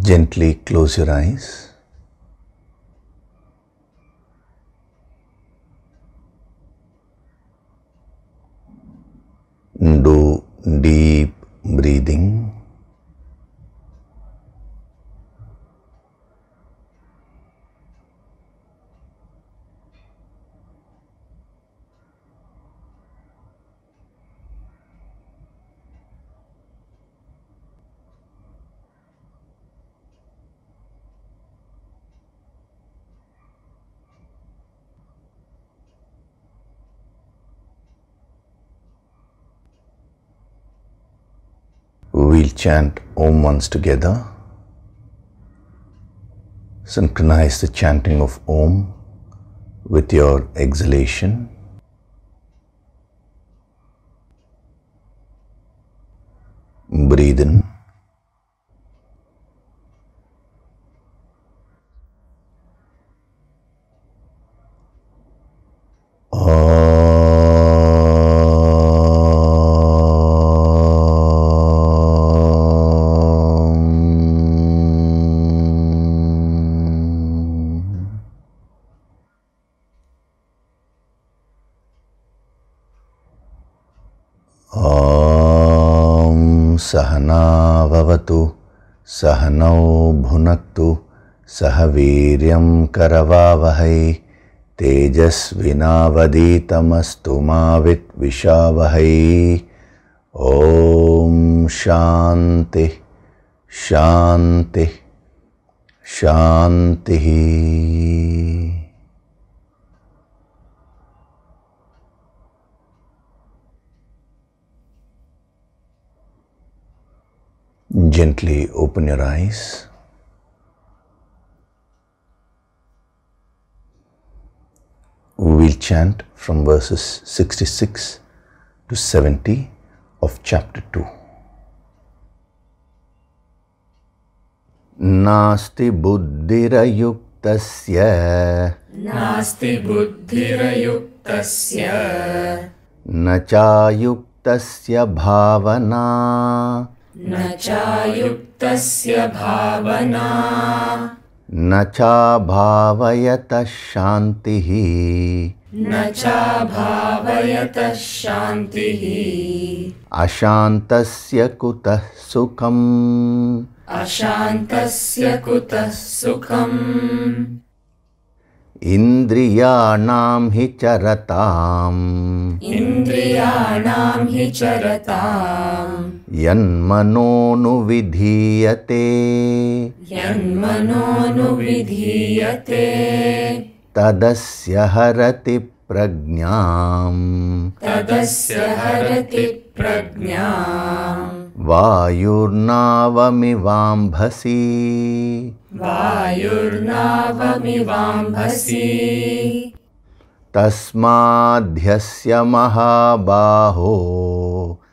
Gently close your eyes. Do deep breathing. We'll chant Om once together. Synchronize the chanting of Om with your exhalation. Breathe in. Sahana vavatu, sahanau bhunaktu, sahaviryam karavavahai, tejasvinavaditamastu mavit vishavahai. Om Shanti, Shanti, Shanti. Gently open your eyes. We'll chant from verses 66 to 70 of chapter 2. Nasti buddhirayuktasya, Nasti buddhirayuktasya, nachayuktasya bhavana, Nachayuktasya bhavana, nacha bhavayata shantihi, Nacha bhavayata shantihi, ashantasya kutah sukham, Ashantasya kutah sukham, indriyanam hi charatam, Indriyanam hi charatam, yanmano vidhiyate, Yanmano vidhiyate, tadasya harati prajñam, Tadasya harati prajñam, vayurnavamivambhasi, Vayurnavamivambhasi, tasmadhyasya mahabaho,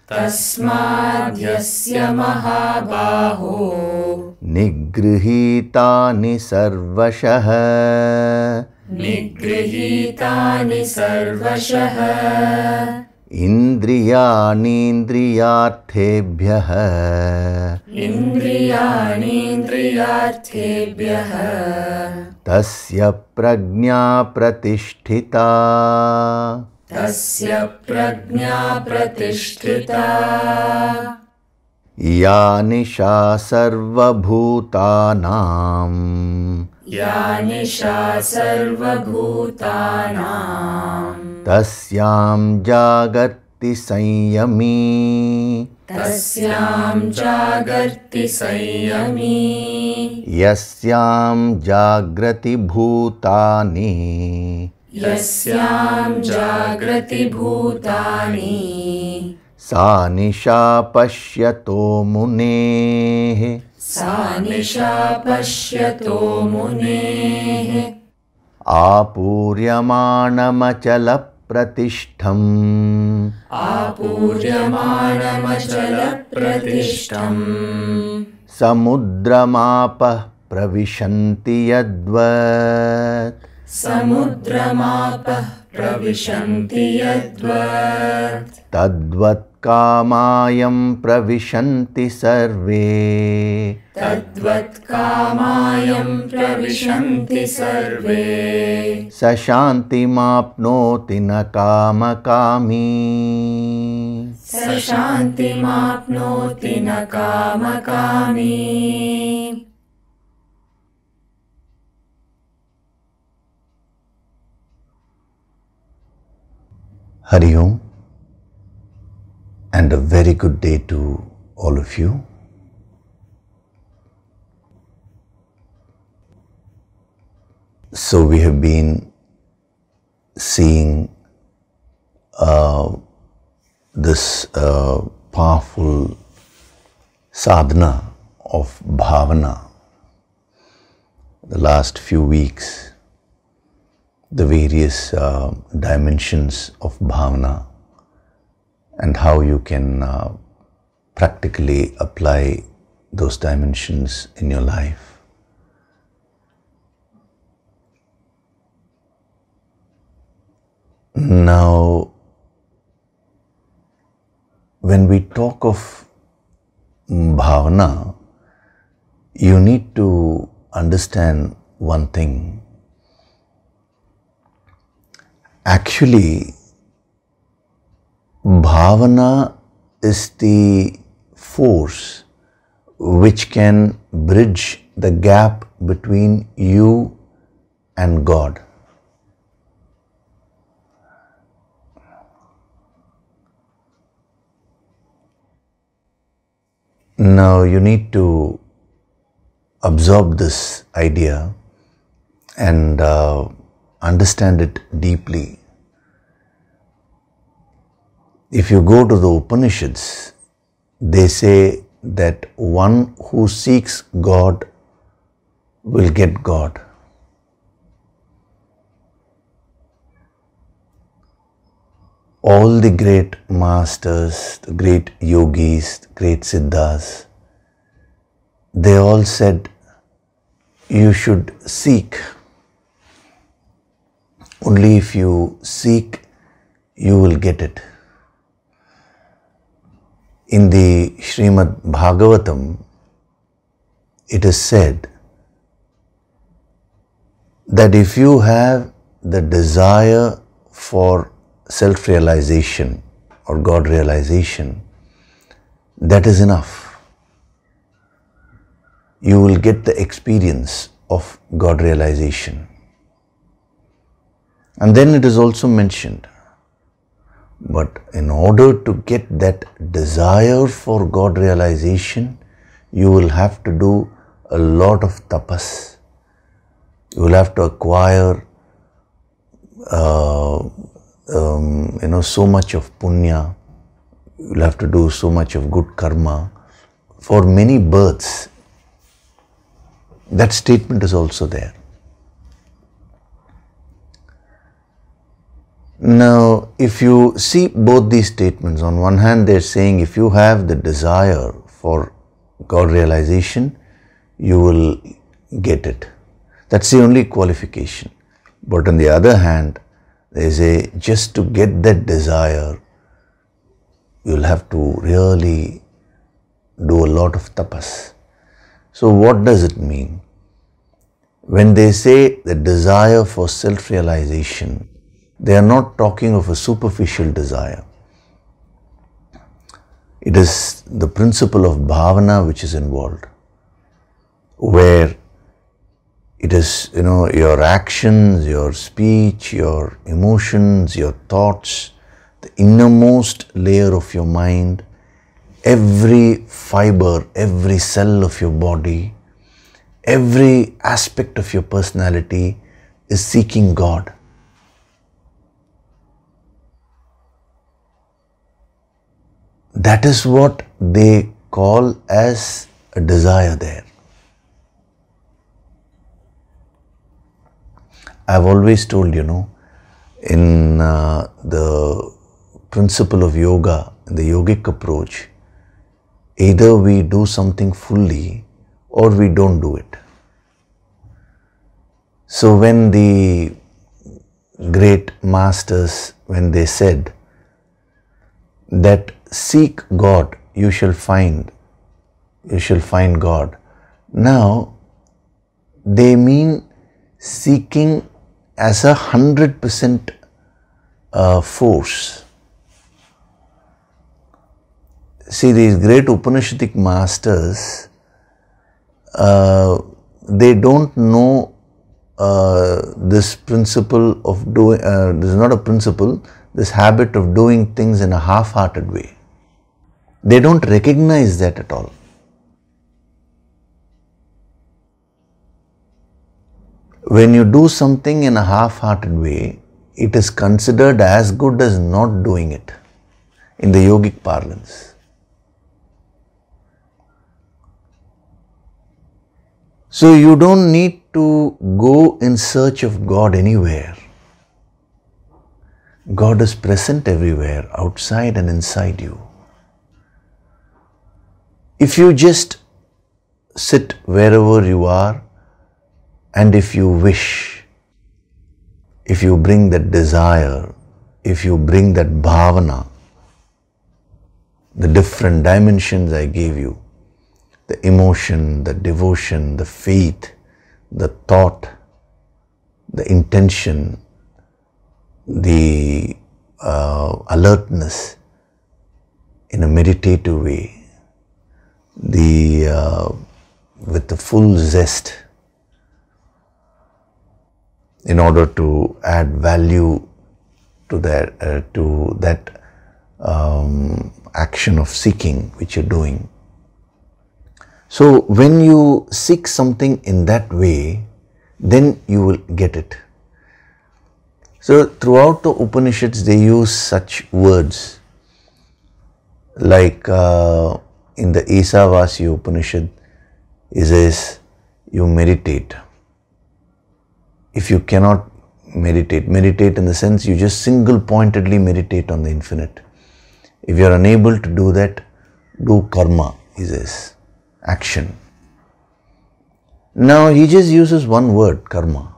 Tasmadhyasya mahabaho, nigrihitani sarvashah, Nigrihitani sarvashah, indriyanindriyarthebhyah, Indriyanindriyarthebhyah, tasya prajña pratisthita, Tasya prajña pratisthita, ya nisha sarvabhutanam, Ya nisha sarvabhutanam, tasyam jagati sanyami, Tasyam jagarti sanyami, yasyam jagrati bhutani, Yasyam jagrati bhutani, sa nisha pashyato muneः, Sa nisha pashyato muneः, apuryamānamachala pratishtham, Apuryamānamachala pratishtham, samudramāpah pravishanti yadvat, Samudramāpah pravishanti yadvat, tadvat kamayam pravishanti sarve. Tadvat kamayam pravishanti sarve. Sashanti mapnoti na kamakami. Sashanti mapnoti na kamakami. Hari Om, and a very good day to all of you. So we have been seeing this powerful sadhana of bhavana the last few weeks, the various dimensions of bhavana and how you can practically apply those dimensions in your life. Now, when we talk of bhavana, you need to understand one thing. Actually, bhavana is the force which can bridge the gap between you and God. Now you need to absorb this idea and understand it deeply. If you go to the Upanishads, they say that one who seeks God will get God. All the great masters, the great yogis, the great siddhas, they all said you should seek. Only if you seek, you will get it. In the Srimad Bhagavatam, it is said that if you have the desire for self-realization or God realization, that is enough. You will get the experience of God realization. And then it is also mentioned, but in order to get that desire for God realization, you will have to do a lot of tapas. You will have to acquire so much of punya. You will have to do so much of good karma for many births. That statement is also there. Now, if you see both these statements, on one hand they're saying if you have the desire for God realization, you will get it. That's the only qualification. But on the other hand, they say just to get that desire, you'll have to really do a lot of tapas. So what does it mean? When they say the desire for self-realization, they are not talking of a superficial desire. It is the principle of bhavana which is involved, where it is, your actions, your speech, your emotions, your thoughts, the innermost layer of your mind, every fiber, every cell of your body, every aspect of your personality is seeking God. That is what they call as a desire there. I've always told, in the principle of yoga, the yogic approach, either we do something fully or we don't do it. So when the great masters, when they said that seek God, you shall find God. Now, they mean seeking as 100% force. See, these great Upanishadic masters, they don't know this principle of doing, this is not a principle, this habit of doing things in a half-hearted way. They don't recognize that at all. When you do something in a half-hearted way, it is considered as good as not doing it in the yogic parlance. So you don't need to go in search of God anywhere. God is present everywhere, outside and inside you. If you just sit wherever you are, and if you wish, if you bring that desire, if you bring that bhavana, the different dimensions I gave you, the emotion, the devotion, the faith, the thought, the intention, the alertness in a meditative way, with the full zest, in order to add value to that action of seeking which you're doing. So when you seek something in that way, then you will get it. So throughout the Upanishads, they use such words like in the Isavasya Upanishad, it says, you meditate. If you cannot meditate in the sense you just single-pointedly meditate on the infinite. If you are unable to do that, do karma, he says, action. Now he just uses one word, karma.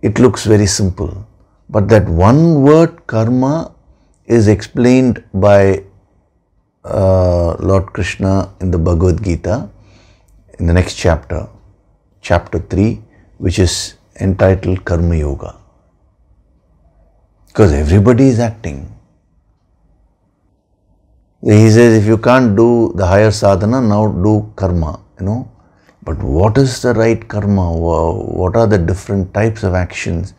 It looks very simple, but that one word karma is explained by Lord Krishna in the Bhagavad Gita in the next chapter, chapter 3, which is entitled Karma Yoga. Because everybody is acting. He says, if you can't do the higher sadhana, now do karma, But what is the right karma? What are the different types of actions?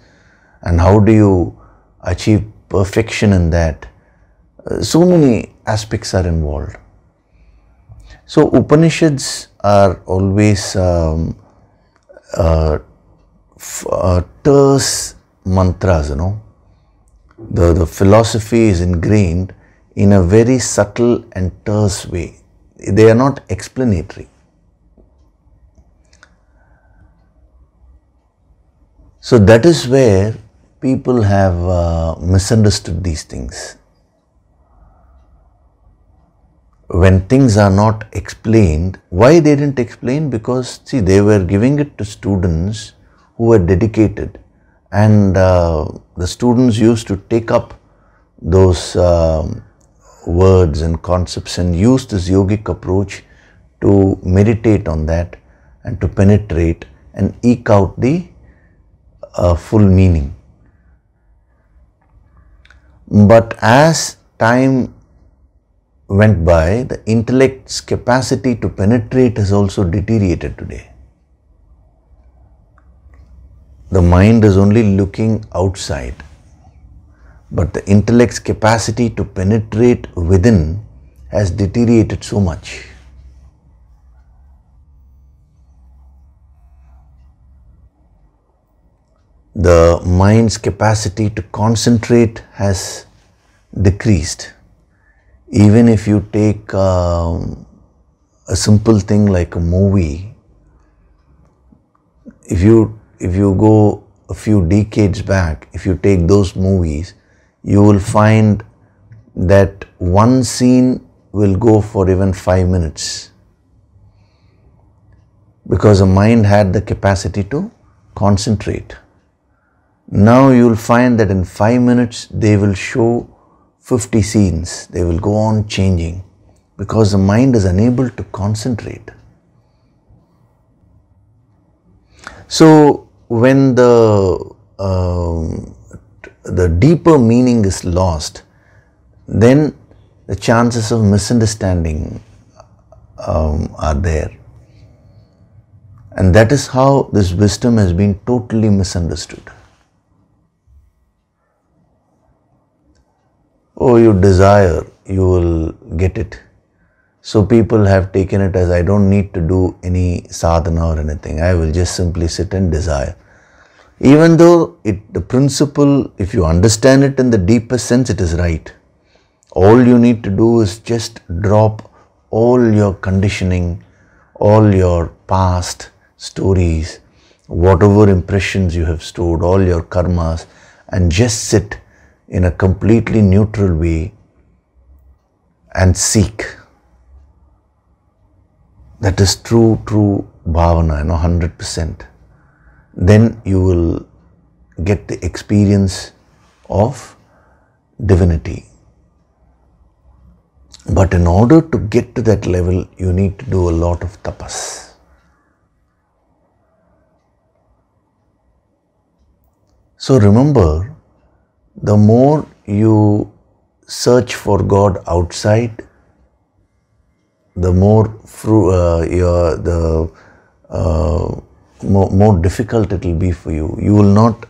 And how do you achieve perfection in that? So many aspects are involved. So Upanishads are always terse mantras, The philosophy is ingrained in a very subtle and terse way. They are not explanatory. So that is where people have misunderstood these things. When things are not explained, why they didn't explain? Because see, they were giving it to students who were dedicated, and the students used to take up those words and concepts and use this yogic approach to meditate on that and to penetrate and eke out the full meaning. But as time went by, the intellect's capacity to penetrate has also deteriorated today. The mind is only looking outside, but the intellect's capacity to penetrate within has deteriorated so much. The mind's capacity to concentrate has decreased. Even if you take a simple thing like a movie, if you go a few decades back, if you take those movies, you will find that one scene will go for even 5 minutes, because the mind had the capacity to concentrate. Now you will find that in 5 minutes they will show 50 scenes. They will go on changing because the mind is unable to concentrate. So when the deeper meaning is lost, then the chances of misunderstanding are there. And that is how this wisdom has been totally misunderstood. Oh, you desire, you will get it. So people have taken it as I don't need to do any sadhana or anything. I will just simply sit and desire. Even though the principle, if you understand it in the deepest sense, it is right. All you need to do is just drop all your conditioning, all your past stories, whatever impressions you have stored, all your karmas, and just sit in a completely neutral way and seek. That is true bhavana, 100%. Then you will get the experience of divinity. But in order to get to that level, you need to do a lot of tapas. So remember, the more you search for God outside, the more more difficult it will be for you. You will not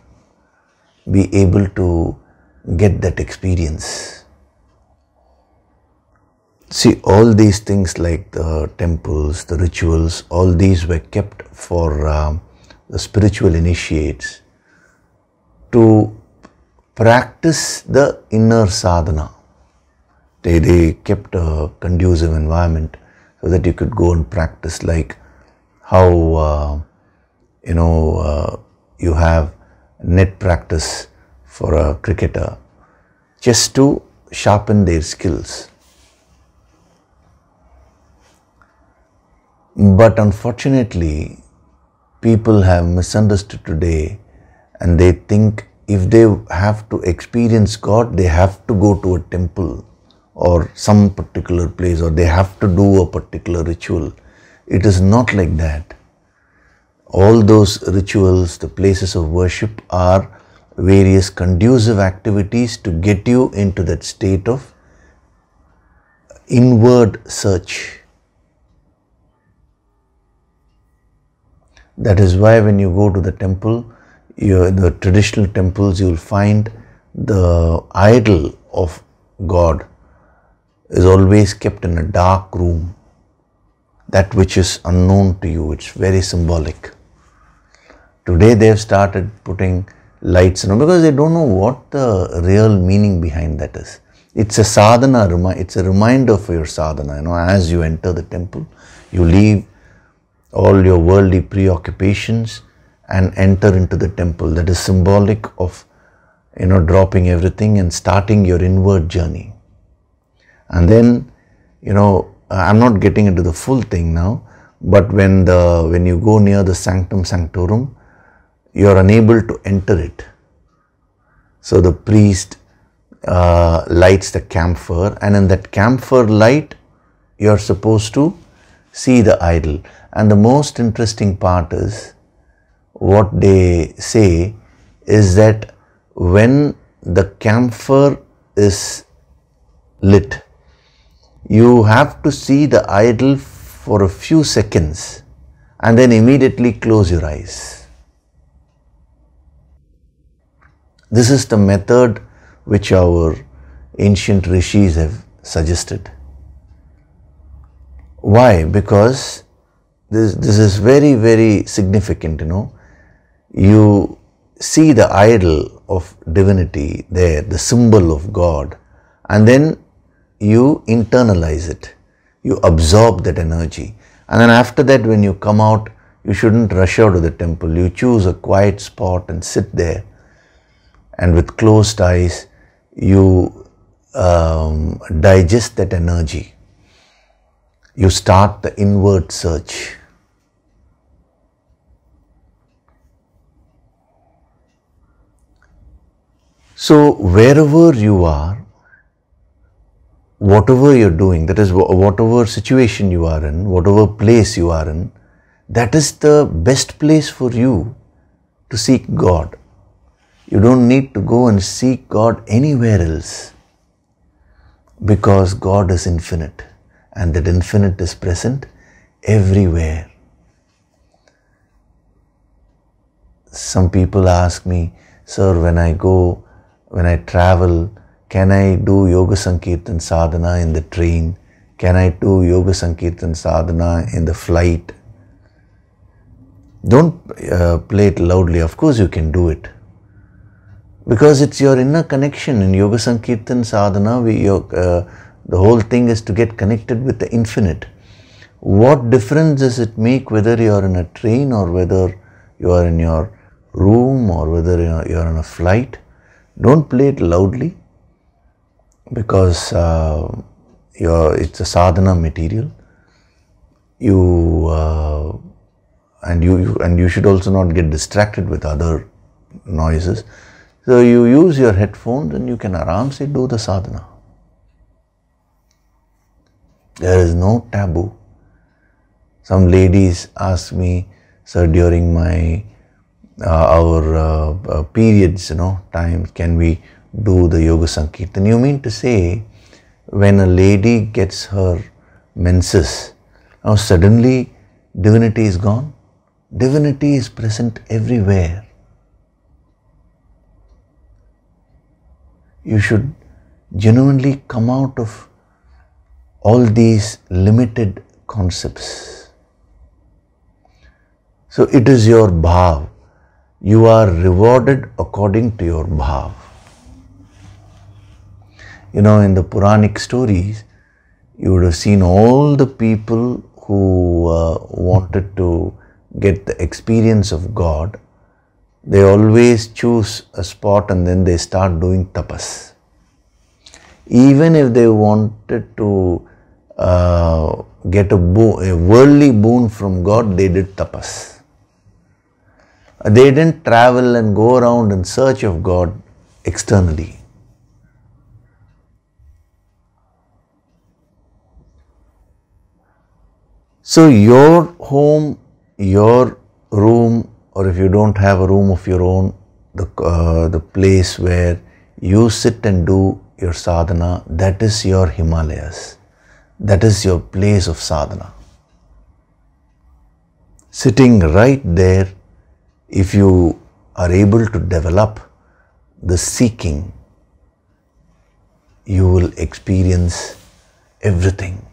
be able to get that experience. See, all these things like the temples, the rituals, all these were kept for the spiritual initiates to practice the inner sadhana. They kept a conducive environment so that you could go and practice, like how you have net practice for a cricketer just to sharpen their skills. But unfortunately, people have misunderstood today, and they think if they have to experience God, they have to go to a temple or some particular place, or they have to do a particular ritual. It is not like that. All those rituals, the places of worship, are various conducive activities to get you into that state of inward search. That is why when you go to the temple, in the traditional temples, you will find the idol of God is always kept in a dark room. That which is unknown to you, it's very symbolic. Today they have started putting lights on because they don't know what the real meaning behind that is. It's a sadhana, it's a reminder for your sadhana. As you enter the temple, you leave all your worldly preoccupations and enter into the temple. That is symbolic of dropping everything and starting your inward journey. And then I'm not getting into the full thing now, but when you go near the sanctum sanctorum, you are unable to enter it. So the priest lights the camphor, and in that camphor light, you are supposed to see the idol. And the most interesting part is, what they say is that when the camphor is lit, you have to see the idol for a few seconds and then immediately close your eyes. This is the method which our ancient rishis have suggested. Why? Because this is very, very significant, You see the idol of divinity there, the symbol of God, and then you internalize it. You absorb that energy. And then after that, when you come out, you shouldn't rush out of the temple. You choose a quiet spot and sit there. And with closed eyes, you digest that energy. You start the inward search. So wherever you are, whatever you're doing, that is whatever situation you are in, whatever place you are in, that is the best place for you to seek God. You don't need to go and seek God anywhere else, because God is infinite and that infinite is present everywhere. Some people ask me, sir, when I travel, can I do Yoga Sankirtan Sadhana in the train? Can I do Yoga Sankirtan Sadhana in the flight? Don't play it loudly. Of course you can do it, because it's your inner connection. In Yoga Sankirtan Sadhana, the whole thing is to get connected with the infinite. What difference does it make whether you are in a train or whether you are in your room or whether you are on a flight? Don't play it loudly, because it's a sadhana material. And you should also not get distracted with other noises. So you use your headphones and you can aramse do the sadhana. There is no taboo. Some ladies ask me, sir, during our periods, time, can we do the Yoga Sankirtan? You mean to say, when a lady gets her menses, now suddenly divinity is gone? Divinity is present everywhere. You should genuinely come out of all these limited concepts. So it is your bhav. You are rewarded according to your bhav. In the Puranic stories, you would have seen all the people who wanted to get the experience of God. They always choose a spot and then they start doing tapas. Even if they wanted to get a worldly boon from God, they did tapas. They didn't travel and go around in search of God externally. So your home, your room, or if you don't have a room of your own, the place where you sit and do your sadhana, that is your Himalayas. That is your place of sadhana. Sitting right there, if you are able to develop the seeking, you will experience everything.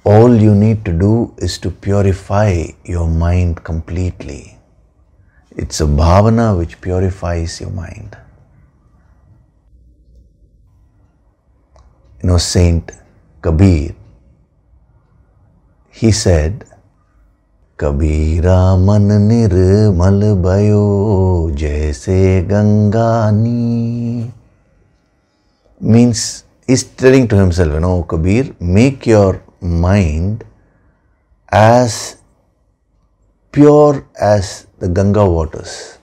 All you need to do is to purify your mind completely. It's a bhavana which purifies your mind. Saint Kabir, he said, Kabira man nirmal bhayo jaise gangani. Means, he's telling to himself, Kabir, make your mind as pure as the Ganga waters.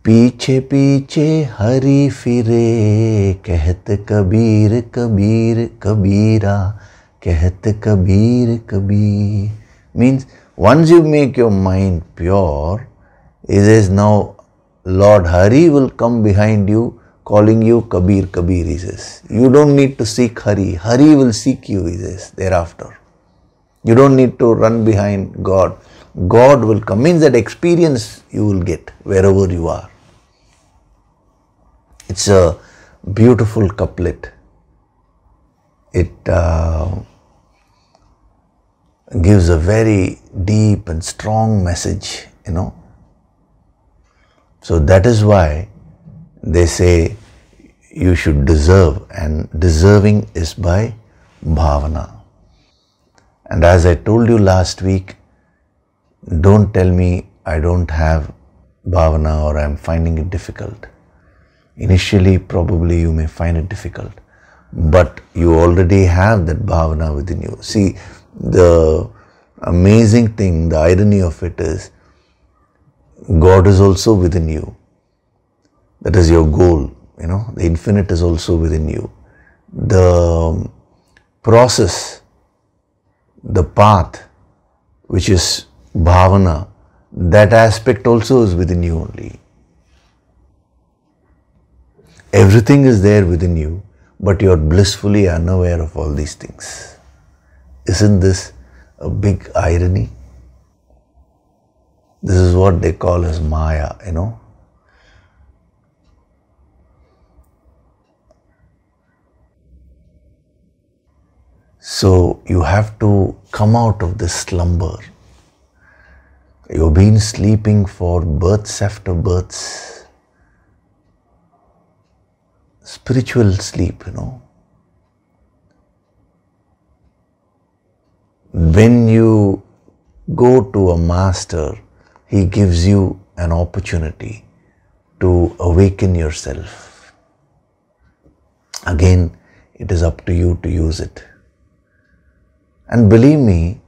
पीछे पीछे हरि फिरे कहत कबीर कबीर कबीरा कहत Kabir Kabir. Means, once you make your mind pure, it is now Lord Hari will come behind you calling you Kabir, Kabir, he says. You don't need to seek Hari. Hari will seek you, he says, thereafter. You don't need to run behind God. God will come. Means that experience you will get wherever you are. It's a beautiful couplet. It gives a very deep and strong message, So that is why they say you should deserve, and deserving is by bhavana. And as I told you last week, don't tell me I don't have bhavana or I am finding it difficult. Initially, probably you may find it difficult, but you already have that bhavana within you. See, amazing thing, the irony of it is, God is also within you. That is your goal, the infinite is also within you. The process, the path, which is bhavana, that aspect also is within you only. Everything is there within you, but you are blissfully unaware of all these things. Isn't this a big irony? This is what they call as Maya, So you have to come out of this slumber. You've been sleeping for births after births. Spiritual sleep, When you go to a master, he gives you an opportunity to awaken yourself. Again, it is up to you to use it. And believe me,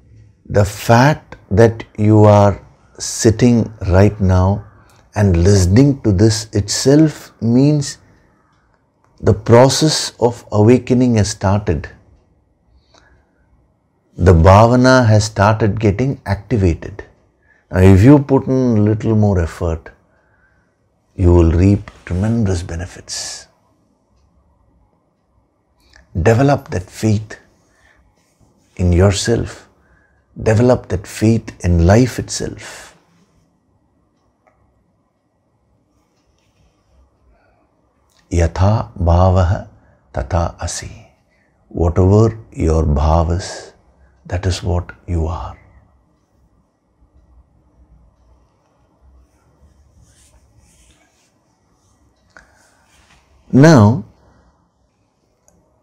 the fact that you are sitting right now and listening to this itself means the process of awakening has started. The bhavana has started getting activated. Now, if you put in a little more effort, you will reap tremendous benefits. Develop that faith in yourself. Develop that faith in life itself. Yatha bhavaha tata asi. Whatever your bhav is, that is what you are. Now,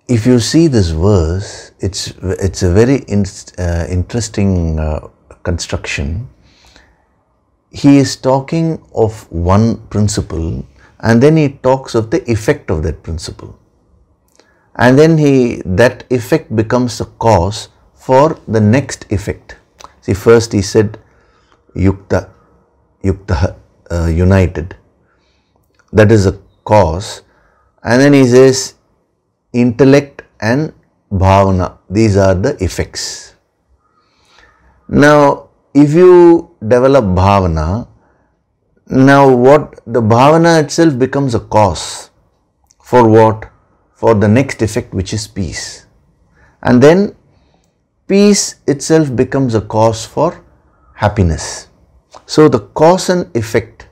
if you see this verse, it's a very interesting construction. He is talking of one principle, and then he talks of the effect of that principle. And then that effect becomes a cause for the next effect. See, first he said yukta, united. That is a cause. And then he says intellect and bhavana, these are the effects. Now, if you develop bhavana, now what the bhavana itself becomes a cause for what? For the next effect, which is peace. And then peace itself becomes a cause for happiness. So the cause and effect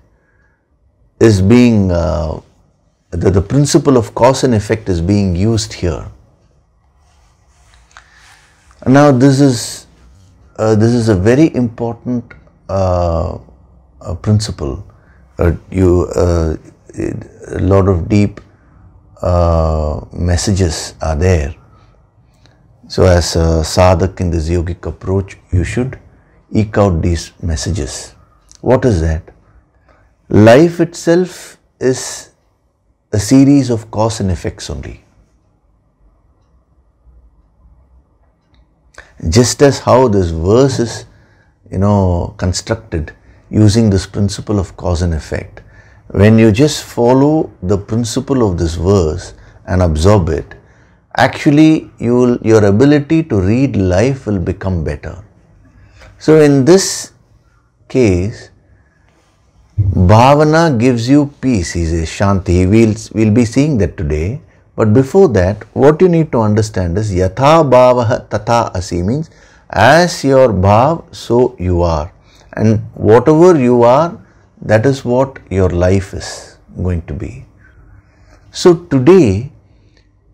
is being the principle of cause and effect is being used here. Now this is a very important principle. A lot of deep messages are there. So as a sadhak in this yogic approach, you should eke out these messages. What is that? Life itself is a series of cause and effects only. Just as how this verse is, constructed using this principle of cause and effect, when you just follow the principle of this verse and absorb it, actually your ability to read life will become better. So in this case, bhavana gives you peace, he says, shanti. We'll be seeing that today. But before that, what you need to understand is yatha bhavaha tata asi, means as your bhav, so you are. And whatever you are, that is what your life is going to be. So today,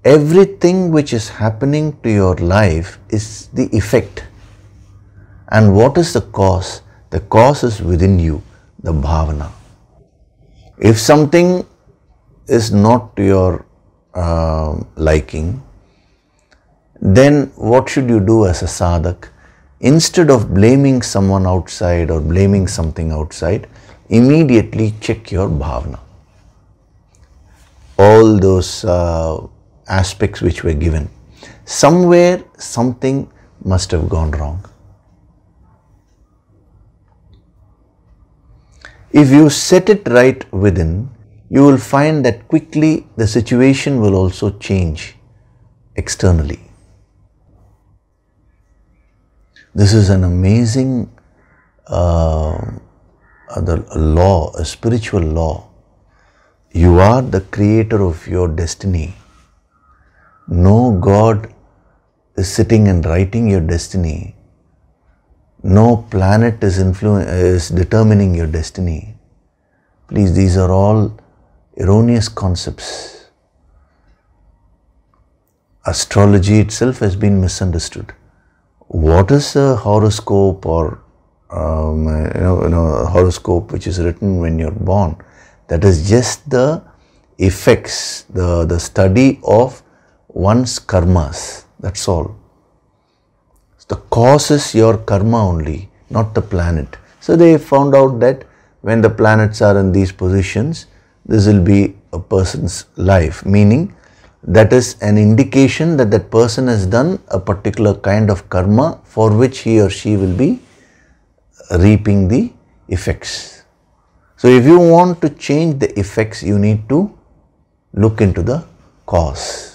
everything which is happening to your life is the effect. And what is the cause? The cause is within you, the bhavana. If something is not to your liking, then what should you do as a sadhak? Instead of blaming someone outside or blaming something outside, immediately check your bhavana. All those aspects which were given, somewhere something must have gone wrong. If you set it right within, you will find that quickly the situation will also change externally. This is an amazing law, a spiritual law. You are the creator of your destiny. No God is sitting and writing your destiny. No planet is determining your destiny. Please, these are all erroneous concepts. Astrology itself has been misunderstood. What is a horoscope or horoscope which is written when you're born? That is just the effects, the study of one's karmas. That's all. The cause is your karma only, not the planet. So they found out that when the planets are in these positions, this will be a person's life, meaning that is an indication that that person has done a particular kind of karma for which he or she will be reaping the effects. So if you want to change the effects, you need to look into the cause.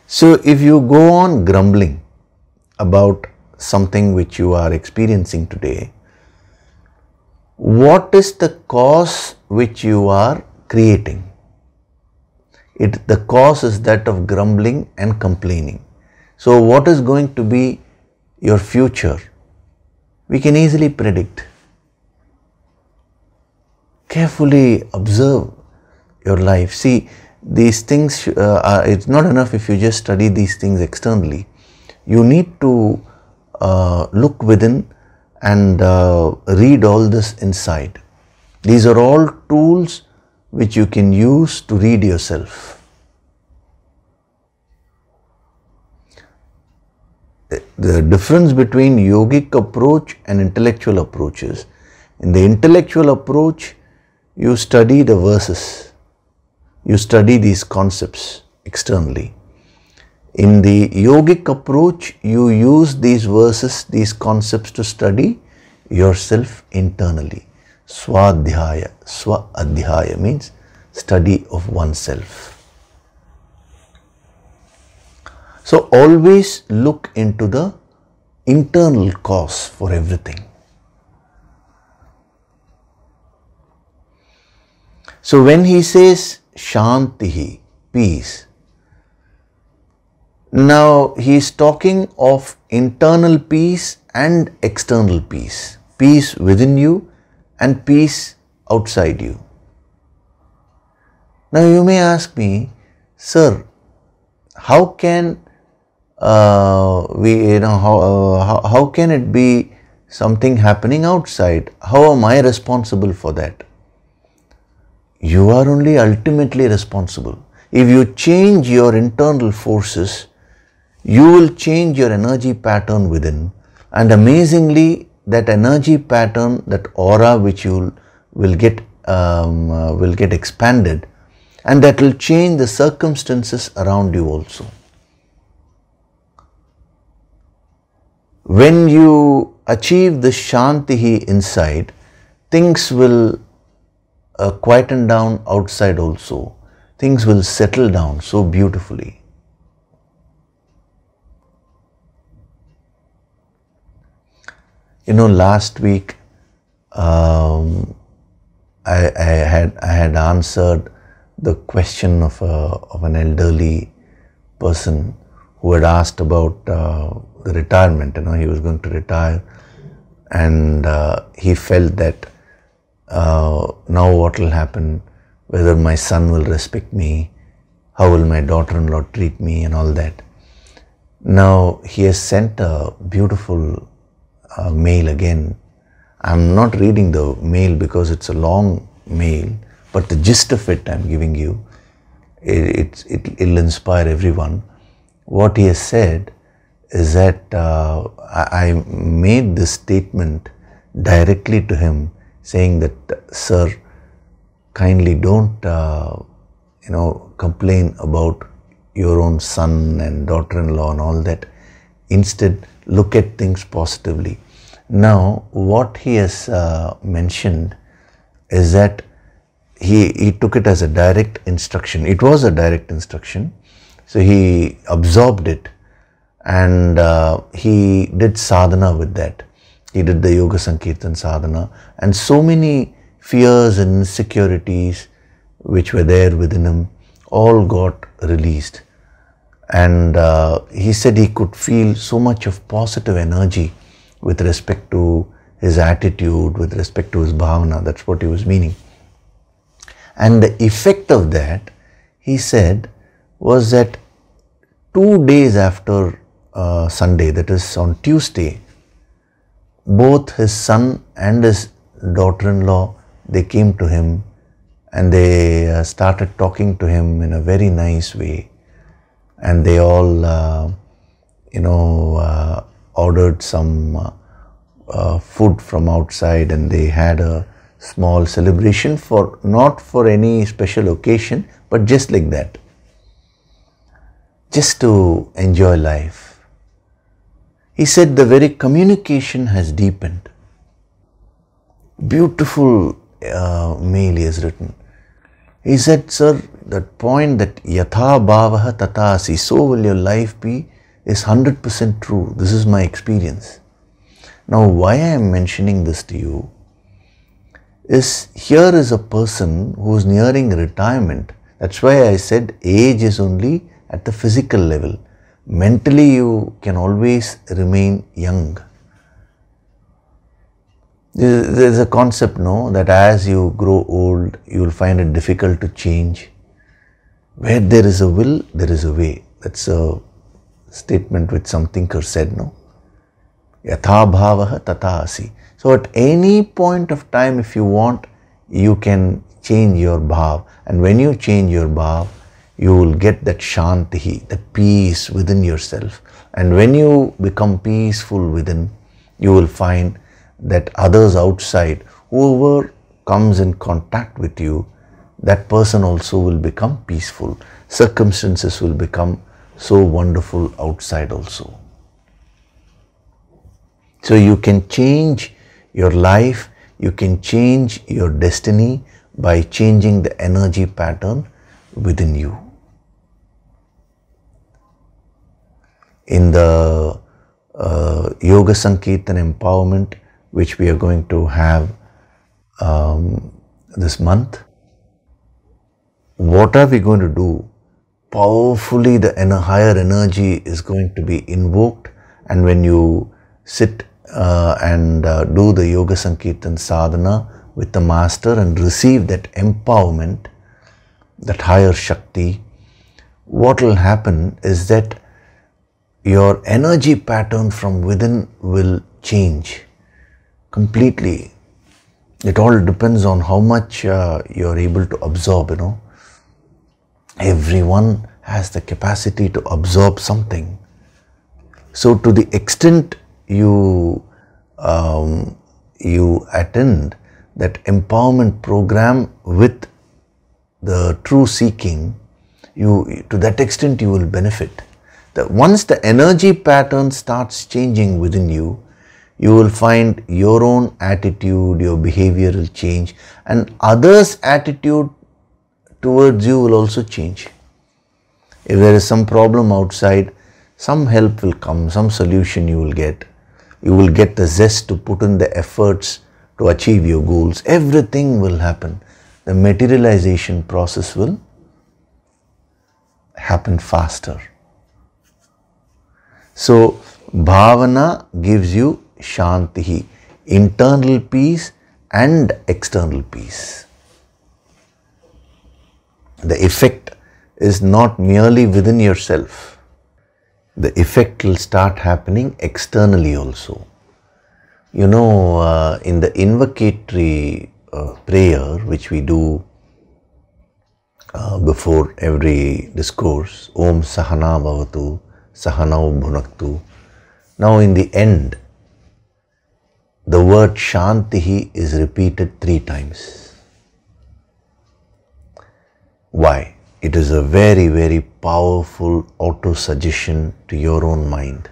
So if you go on grumbling about something which you are experiencing today, what is the cause which you are creating? The cause is that of grumbling and complaining. So what is going to be your future? We can easily predict. Carefully observe your life. See, these things, it's not enough if you just study these things externally. You need to look within and read all this inside. These are all tools which you can use to read yourself. The difference between yogic approach and intellectual approaches. In the intellectual approach, you study the verses. You study these concepts externally. In the yogic approach, you use these verses, these concepts to study yourself internally. Swadhyaya. Swa-adhyaya means study of oneself. So always look into the internal cause for everything. So when he says Shantihi, peace, now he is talking of internal peace and external peace. Peace within you and peace outside you. Now you may ask me, sir, how can how can it be something happening outside? How am I responsible for that? You are only ultimately responsible. If you change your internal forces, you will change your energy pattern within, and amazingly that energy pattern, that aura which you will get expanded, and that will change the circumstances around you also. When you achieve the Shantihi inside, things will quieten down outside also. Things will settle down so beautifully. You know, last week I had answered the question of an elderly person who had asked about the retirement. You know, he was going to retire, and he felt that now what will happen, whether my son will respect me, how will my daughter-in-law treat me, and all that. Now he has sent a beautiful mail again. I'm not reading the mail because it's a long mail, but the gist of it I'm giving you. It'll inspire everyone. What he has said is that I made this statement directly to him, saying that, sir, kindly don't complain about your own son and daughter-in-law and all that. Instead, look at things positively. Now, what he has mentioned is that he took it as a direct instruction. It was a direct instruction. So he absorbed it and he did sadhana with that. He did the Yoga Sankirtan sadhana, and so many fears and insecurities which were there within him all got released. And he said he could feel so much of positive energy with respect to his attitude, with respect to his bhavana. That's what he was meaning. And the effect of that, he said, was that 2 days after Sunday, that is on Tuesday, both his son and his daughter-in-law, they came to him and they started talking to him in a very nice way. And they all, ordered some food from outside, and they had a small celebration not for any special occasion, but just like that, just to enjoy life. He said the very communication has deepened. Beautiful mail he has written. He said, sir, that point that yatha bhavaha tata asi, so will your life be, is 100% true. This is my experience. Now, why I am mentioning this to you is, here is a person who is nearing retirement. That's why I said age is only at the physical level. Mentally, you can always remain young. There is a concept, no, that as you grow old, you will find it difficult to change. Where there is a will, there is a way. That's a statement which some thinker said, no? Yatha bhavaha tata asi. So at any point of time, if you want, you can change your bhav. And when you change your bhav, you will get that shanti, that peace within yourself. And when you become peaceful within, you will find that others outside, whoever comes in contact with you, that person also will become peaceful. Circumstances will become so wonderful outside also. So you can change your life, you can change your destiny by changing the energy pattern within you. In the Yoga Sankirtan empowerment, which we are going to have this month, what are we going to do? Powerfully, the higher energy is going to be invoked, and when you sit and do the Yoga Sankirtan sadhana with the master and receive that empowerment, that higher Shakti, what will happen is that your energy pattern from within will change completely. It all depends on how much you are able to absorb, Everyone has the capacity to absorb something. So to the extent you attend that empowerment program with the true seeking, to that extent you will benefit. Once the energy pattern starts changing within you, you will find your own attitude, your behavior will change, and others' attitude towards you will also change. If there is some problem outside, some help will come, some solution you will get. You will get the zest to put in the efforts to achieve your goals. Everything will happen. The materialization process will happen faster. So, bhavana gives you shanti, internal peace and external peace. The effect is not merely within yourself. The effect will start happening externally also. In the invocatory prayer which we do before every discourse, Om Sahana Bhavatu, Sahanau Bhunaktu. Now in the end, the word Shantihi is repeated 3 times. Why? It is a very, very powerful auto-suggestion to your own mind.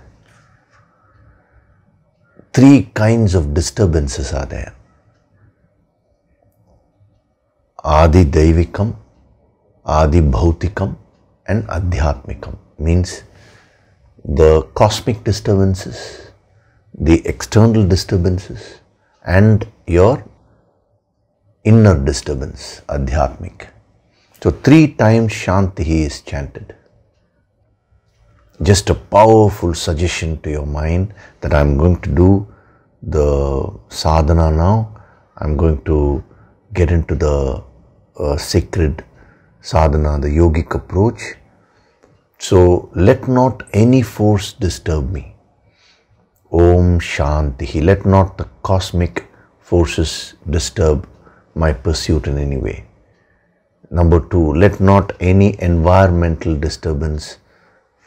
three kinds of disturbances are there. Adi Daivikam, Adi Bhautikam and Adhyatmikam. Means the cosmic disturbances, the external disturbances and your inner disturbance, Adhyatmik. So 3 times Shanti is chanted. Just a powerful suggestion to your mind that I am going to do the sadhana now. I am going to get into the sacred sadhana, the yogic approach. So let not any force disturb me. Om Shanti. Let not the cosmic forces disturb my pursuit in any way. Number 2, let not any environmental disturbance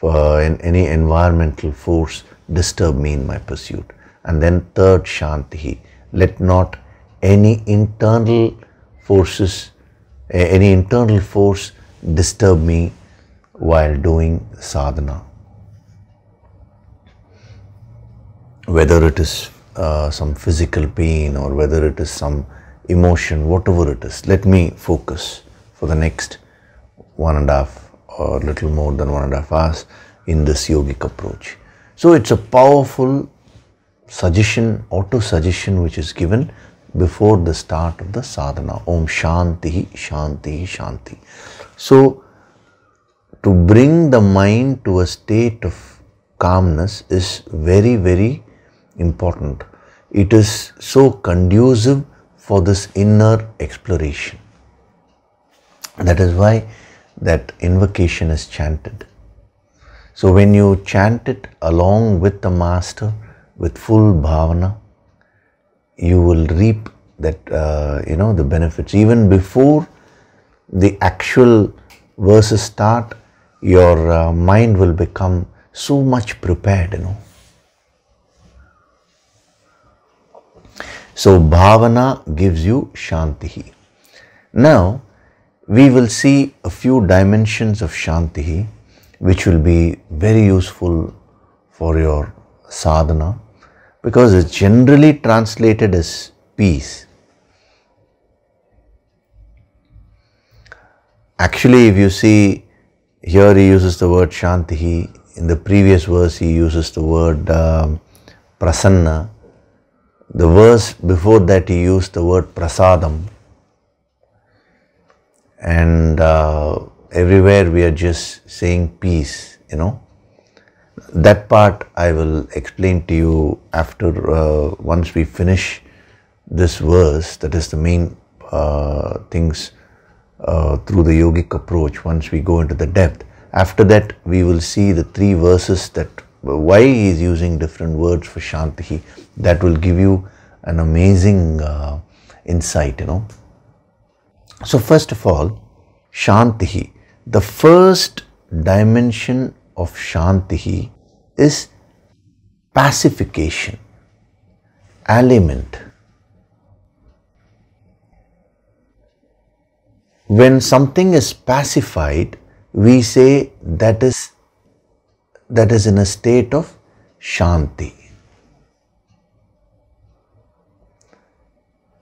any environmental force disturb me in my pursuit. And then 3rd Shanti, let not any internal force disturb me while doing sadhana. Whether it is some physical pain or whether it is some emotion, whatever it is, let me focus for the next 1.5 or little more than 1.5 hours in this yogic approach. So it's a powerful suggestion, auto-suggestion which is given before the start of the sadhana. Om Shanti, Shanti, Shanti. So to bring the mind to a state of calmness is very, very important. It is so conducive for this inner exploration. That is why that invocation is chanted. So when you chant it along with the master with full bhavana, you will reap that the benefits. Even before the actual verses start, your mind will become so much prepared, So bhavana gives you shanti. Now we will see a few dimensions of Shanti which will be very useful for your sadhana, because it's generally translated as peace. Actually, if you see, here he uses the word Shanti, in the previous verse he uses the word prasanna, the verse before that he used the word prasadam. And everywhere we are just saying peace, That part I will explain to you after, once we finish this verse, that is the main things through the yogic approach, once we go into the depth. After that we will see the 3 verses that why he is using different words for Shanti. That will give you an amazing insight, So first of all, Shanti, the first dimension of Shanti is pacification, allayment. When something is pacified, we say that is in a state of Shanti.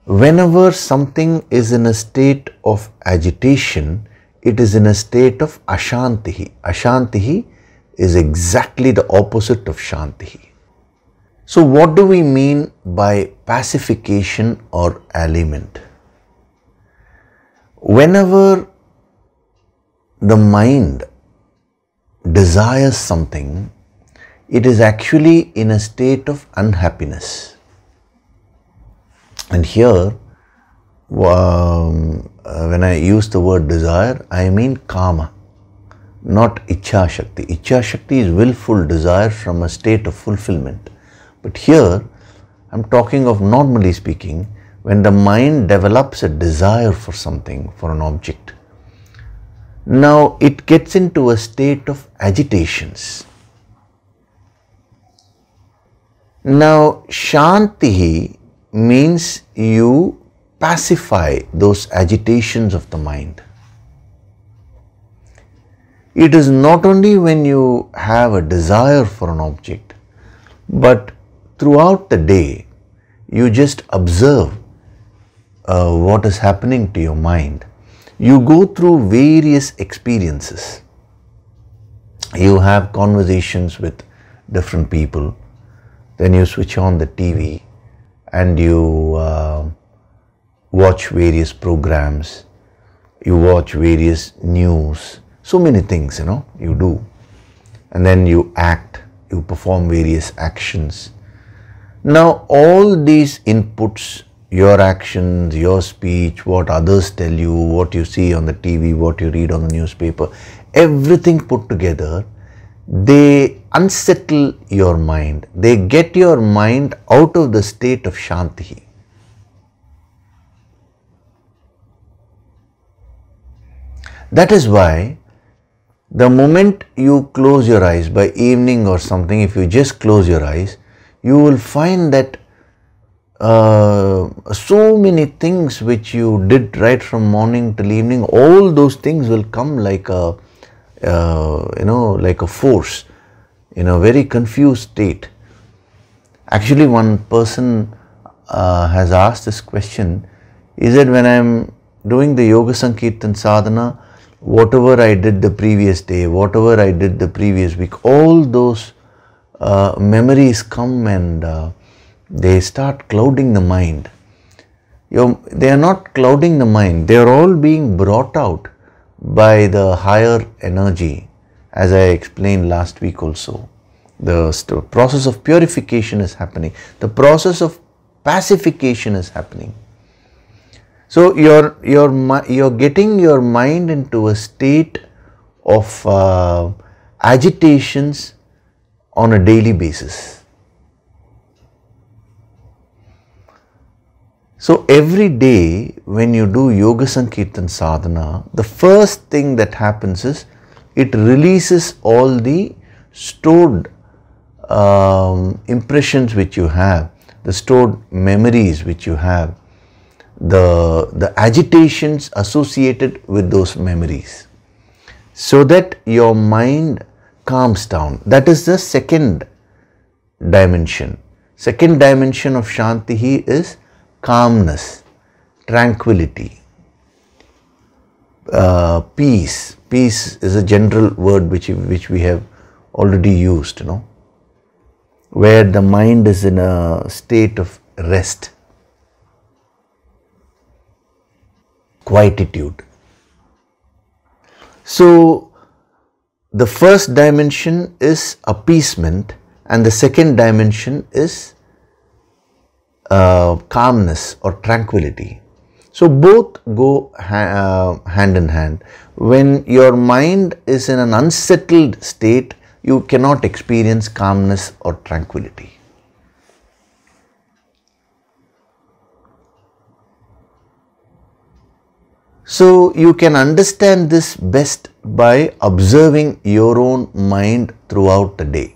Whenever something is in a state of agitation, it is in a state of Ashanti. Ashanti is exactly the opposite of Shanti. So what do we mean by pacification or allayment? Whenever the mind desires something, it is actually in a state of unhappiness. And here, when I use the word desire, I mean kama, not ichha shakti. Ichha shakti is willful desire from a state of fulfillment. But here, I'm talking of, normally speaking, when the mind develops a desire for something, for an object. Now it gets into a state of agitations. Now Shanti means you pacify those agitations of the mind. It is not only when you have a desire for an object, but throughout the day, you just observe what is happening to your mind. You go through various experiences. You have conversations with different people, then you switch on the TV and you watch various programs, you watch various news, so many things, you do. And then you act, you perform various actions. Now all these inputs, your actions, your speech, what others tell you, what you see on the TV, what you read on the newspaper, everything put together, they unsettle your mind. They get your mind out of the state of Shanti. That is why the moment you close your eyes, by evening or something, if you just close your eyes, you will find that so many things which you did right from morning till evening, all those things will come like a like a force in a very confused state. Actually, one person has asked this question, is that when I am doing the Yoga Sankirtan Sadhana, whatever I did the previous day, whatever I did the previous week, all those memories come and they start clouding the mind. They are not clouding the mind, they are all being brought out by the higher energy, as I explained last week also. The process of purification is happening, the process of pacification is happening. So you're getting your mind into a state of agitations on a daily basis. So every day when you do Yoga Sankirtan Sadhana, the first thing that happens is it releases all the stored impressions which you have, the stored memories which you have, the agitations associated with those memories, so that your mind calms down. That is the second dimension. Second dimension of Shanti is calmness, tranquility, peace. Peace is a general word which we have already used, where the mind is in a state of rest, quietude. So the first dimension is appeasement and the second dimension is calmness or tranquility. So both go hand in hand. When your mind is in an unsettled state, you cannot experience calmness or tranquility. So you can understand this best by observing your own mind throughout the day.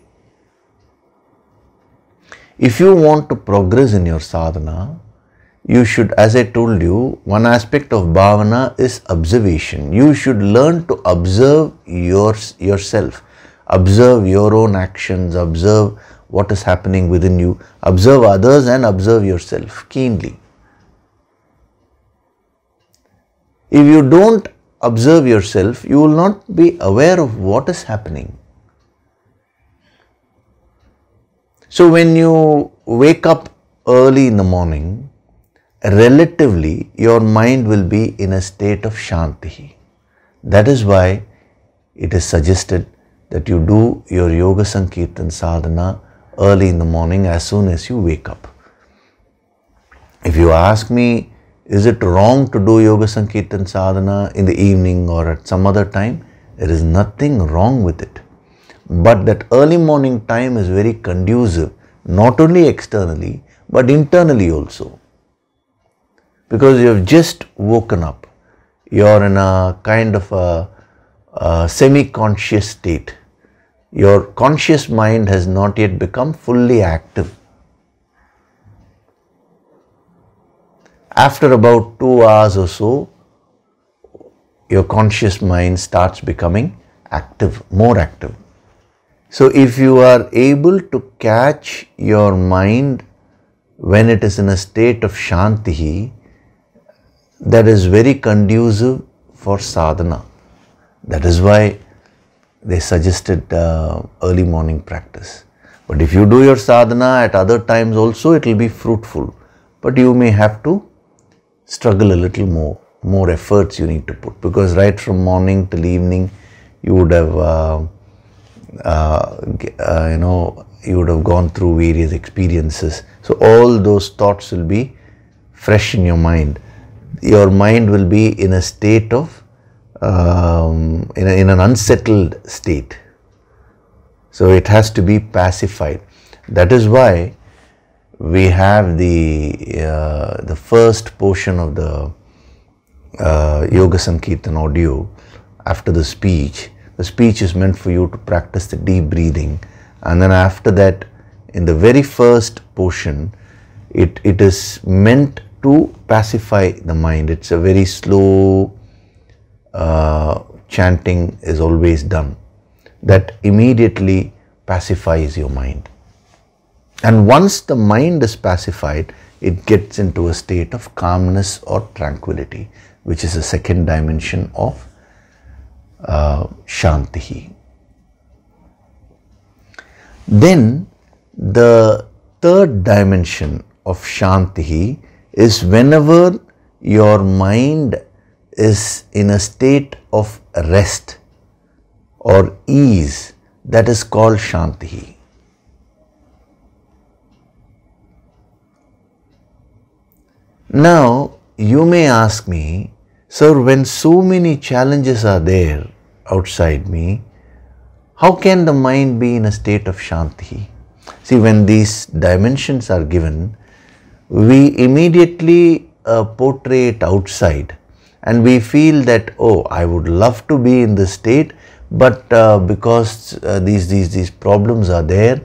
If you want to progress in your sadhana, you should, as I told you, one aspect of bhavana is observation. You should learn to observe yourself, observe your own actions, observe what is happening within you, observe others and observe yourself keenly. If you don't observe yourself, you will not be aware of what is happening. So when you wake up early in the morning, relatively your mind will be in a state of Shanti. That is why it is suggested that you do your Yoga Sankirtan Sadhana early in the morning as soon as you wake up. If you ask me, is it wrong to do Yoga Sankirtan Sadhana in the evening or at some other time? There is nothing wrong with it. But that early morning time is very conducive, not only externally, but internally also. Because you have just woken up. You are in a kind of a semi-conscious state. Your conscious mind has not yet become fully active. After about 2 hours or so, your conscious mind starts becoming active, more active. So if you are able to catch your mind when it is in a state of Shanti, that is very conducive for sadhana. That is why they suggested early morning practice. But if you do your sadhana at other times also, it will be fruitful. But you may have to struggle a little more efforts you need to put, because right from morning till evening you would have you would have gone through various experiences. So all those thoughts will be fresh in your mind. Your mind will be in a state of in an unsettled state. So it has to be pacified. That is why we have the first portion of the Yoga Sankirtan audio after the speech. The speech is meant for you to practice the deep breathing, and then after that, in the very first portion, it is meant to pacify the mind. It's a very slow chanting is always done. That immediately pacifies your mind. And once the mind is pacified, it gets into a state of calmness or tranquility, which is the second dimension of Shanti. Then the third dimension of Shanti is whenever your mind is in a state of rest or ease, that is called Shanti. Now, you may ask me, sir, when so many challenges are there outside me, how can the mind be in a state of Shanti? See, when these dimensions are given, we immediately portray it outside, and we feel that, oh, I would love to be in this state, but because these problems are there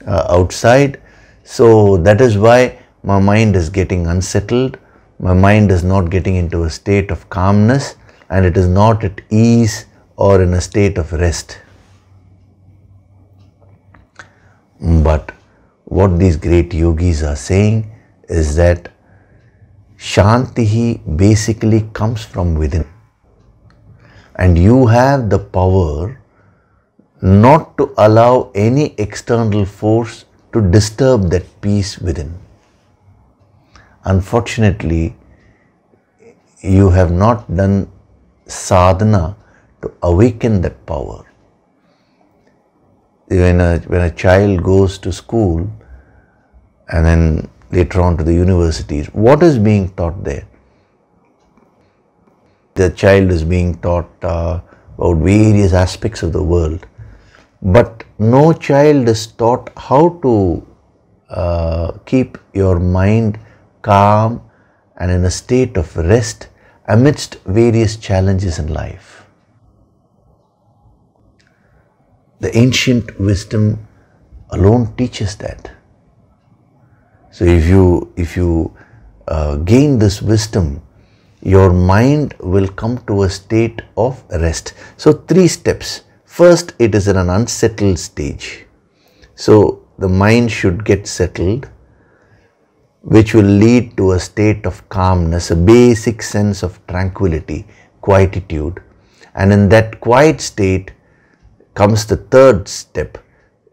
outside, so that is why my mind is getting unsettled, my mind is not getting into a state of calmness, and it is not at ease or in a state of rest. But what these great yogis are saying is that Shanti basically comes from within, and you have the power not to allow any external force to disturb that peace within. Unfortunately, you have not done sadhana to awaken that power. When a child goes to school and then later on to the universities, what is being taught there? The child is being taught about various aspects of the world, but no child is taught how to keep your mind calm and in a state of rest amidst various challenges in life. The ancient wisdom alone teaches that. So if you gain this wisdom, your mind will come to a state of rest. So 3 steps. First, it is in an unsettled stage. So the mind should get settled, which will lead to a state of calmness, a basic sense of tranquility, quietude. And in that quiet state comes the third step,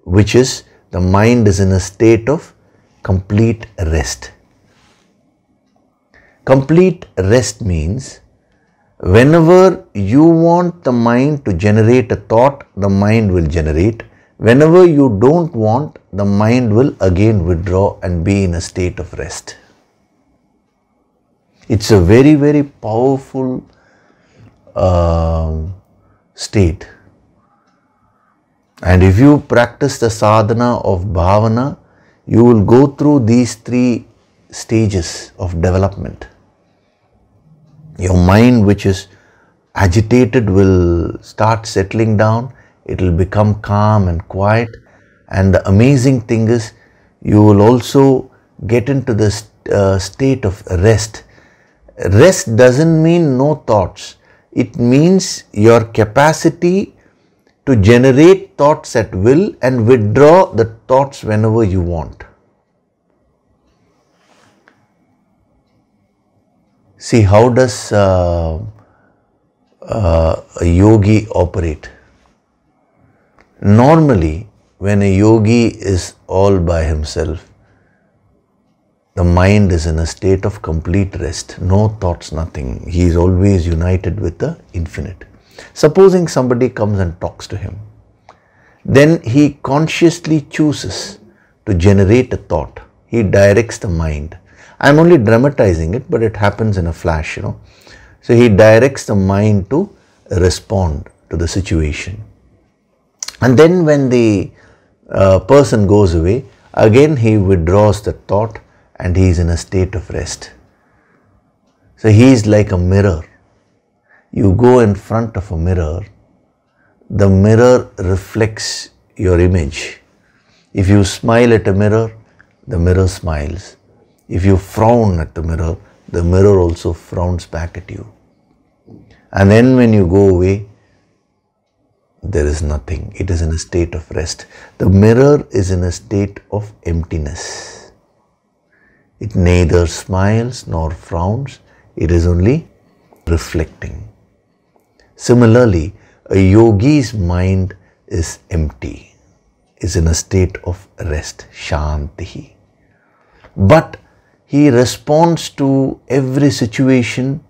which is the mind is in a state of complete rest. Complete rest means whenever you want the mind to generate a thought, the mind will generate. Whenever you don't want, the mind will again withdraw and be in a state of rest. It's a very, very powerful state. And if you practice the sadhana of bhavana, you will go through these 3 stages of development. Your mind, which is agitated, will start settling down. It will become calm and quiet. And the amazing thing is, you will also get into the state of rest. Rest doesn't mean no thoughts. It means your capacity to generate thoughts at will and withdraw the thoughts whenever you want. See, how does a yogi operate? Normally, when a yogi is all by himself, the mind is in a state of complete rest, no thoughts, nothing. He is always united with the infinite. Supposing somebody comes and talks to him, then he consciously chooses to generate a thought. He directs the mind. I am only dramatizing it, but it happens in a flash, So he directs the mind to respond to the situation. And then when the person goes away, again he withdraws the thought and he is in a state of rest. So he is like a mirror. You go in front of a mirror, the mirror reflects your image. If you smile at a mirror, the mirror smiles. If you frown at the mirror also frowns back at you. And then when you go away, there is nothing. It is in a state of rest. The mirror is in a state of emptiness. It neither smiles nor frowns. It is only reflecting. Similarly, a yogi's mind is empty, is in a state of rest, shanti. But he responds to every situation.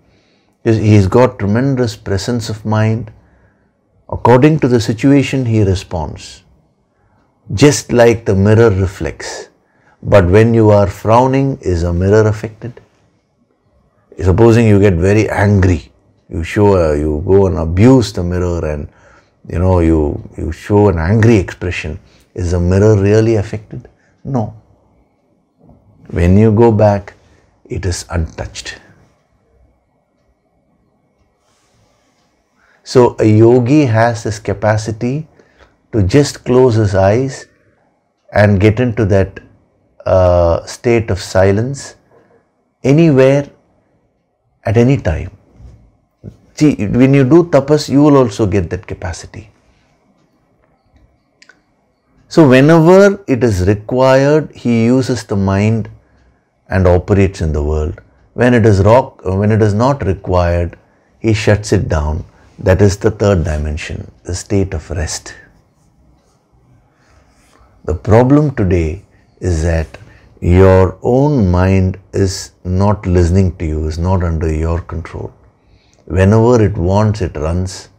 He's got tremendous presence of mind. According to the situation, he responds. Just like the mirror reflects. But when you are frowning, is a mirror affected? Supposing you get very angry, you go and abuse the mirror and you show an angry expression. Is the mirror really affected? No. When you go back, it is untouched. So a yogi has this capacity to just close his eyes and get into that state of silence anywhere at any time. See, when you do tapas, you will also get that capacity. So whenever it is required, he uses the mind and operates in the world. When it is not required, he shuts it down. That is the third dimension, the state of rest. The problem today is that your own mind is not listening to you, is not under your control. Whenever it wants, it runs,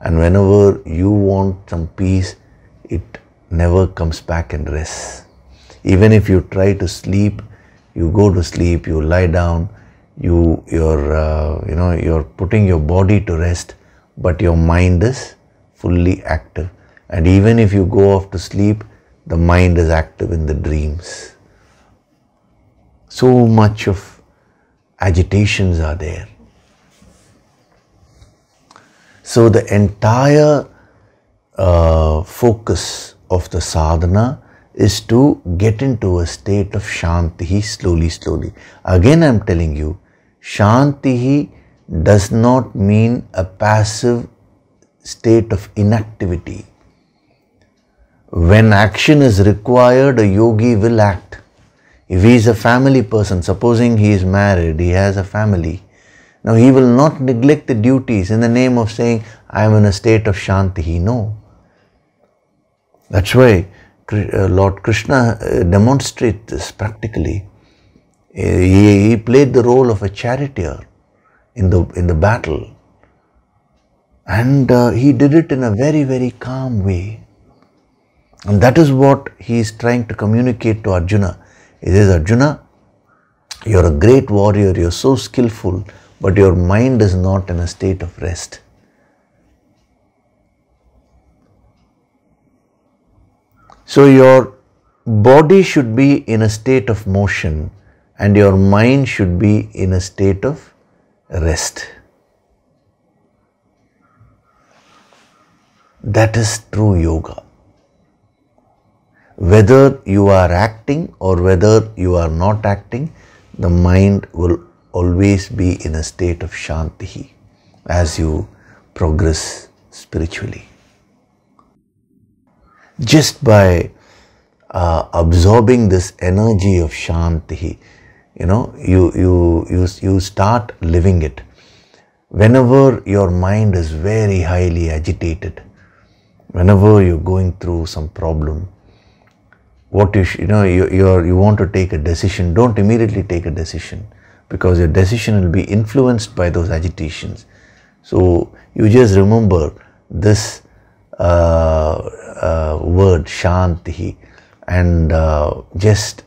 and whenever you want some peace, it never comes back and rests. Even if you try to sleep, you go to sleep, you lie down, you're putting your body to rest, but your mind is fully active. And even if you go off to sleep, the mind is active in the dreams. So much of agitations are there. So the entire focus of the sadhana is to get into a state of shanti slowly. Again I am telling you, shanti does not mean a passive state of inactivity. When action is required, a yogi will act. If he is a family person, supposing he is married, he has a family, now he will not neglect the duties in the name of saying, I am in a state of shanti. No. That's why Lord Krishna demonstrates this practically. He played the role of a charioteer in the battle, and he did it in a very, very calm way. And that is what he is trying to communicate to Arjuna. He says, Arjuna, you are a great warrior, you are so skillful, but your mind is not in a state of rest. So your body should be in a state of motion and your mind should be in a state of rest. That is true yoga. Whether you are acting or whether you are not acting, the mind will always be in a state of shanti as you progress spiritually. Just by absorbing this energy of Shanti, you start living it. Whenever your mind is very highly agitated, whenever you're going through some problem, you want to take a decision, don't immediately take a decision, because your decision will be influenced by those agitations. So you just remember this word Shanti, and just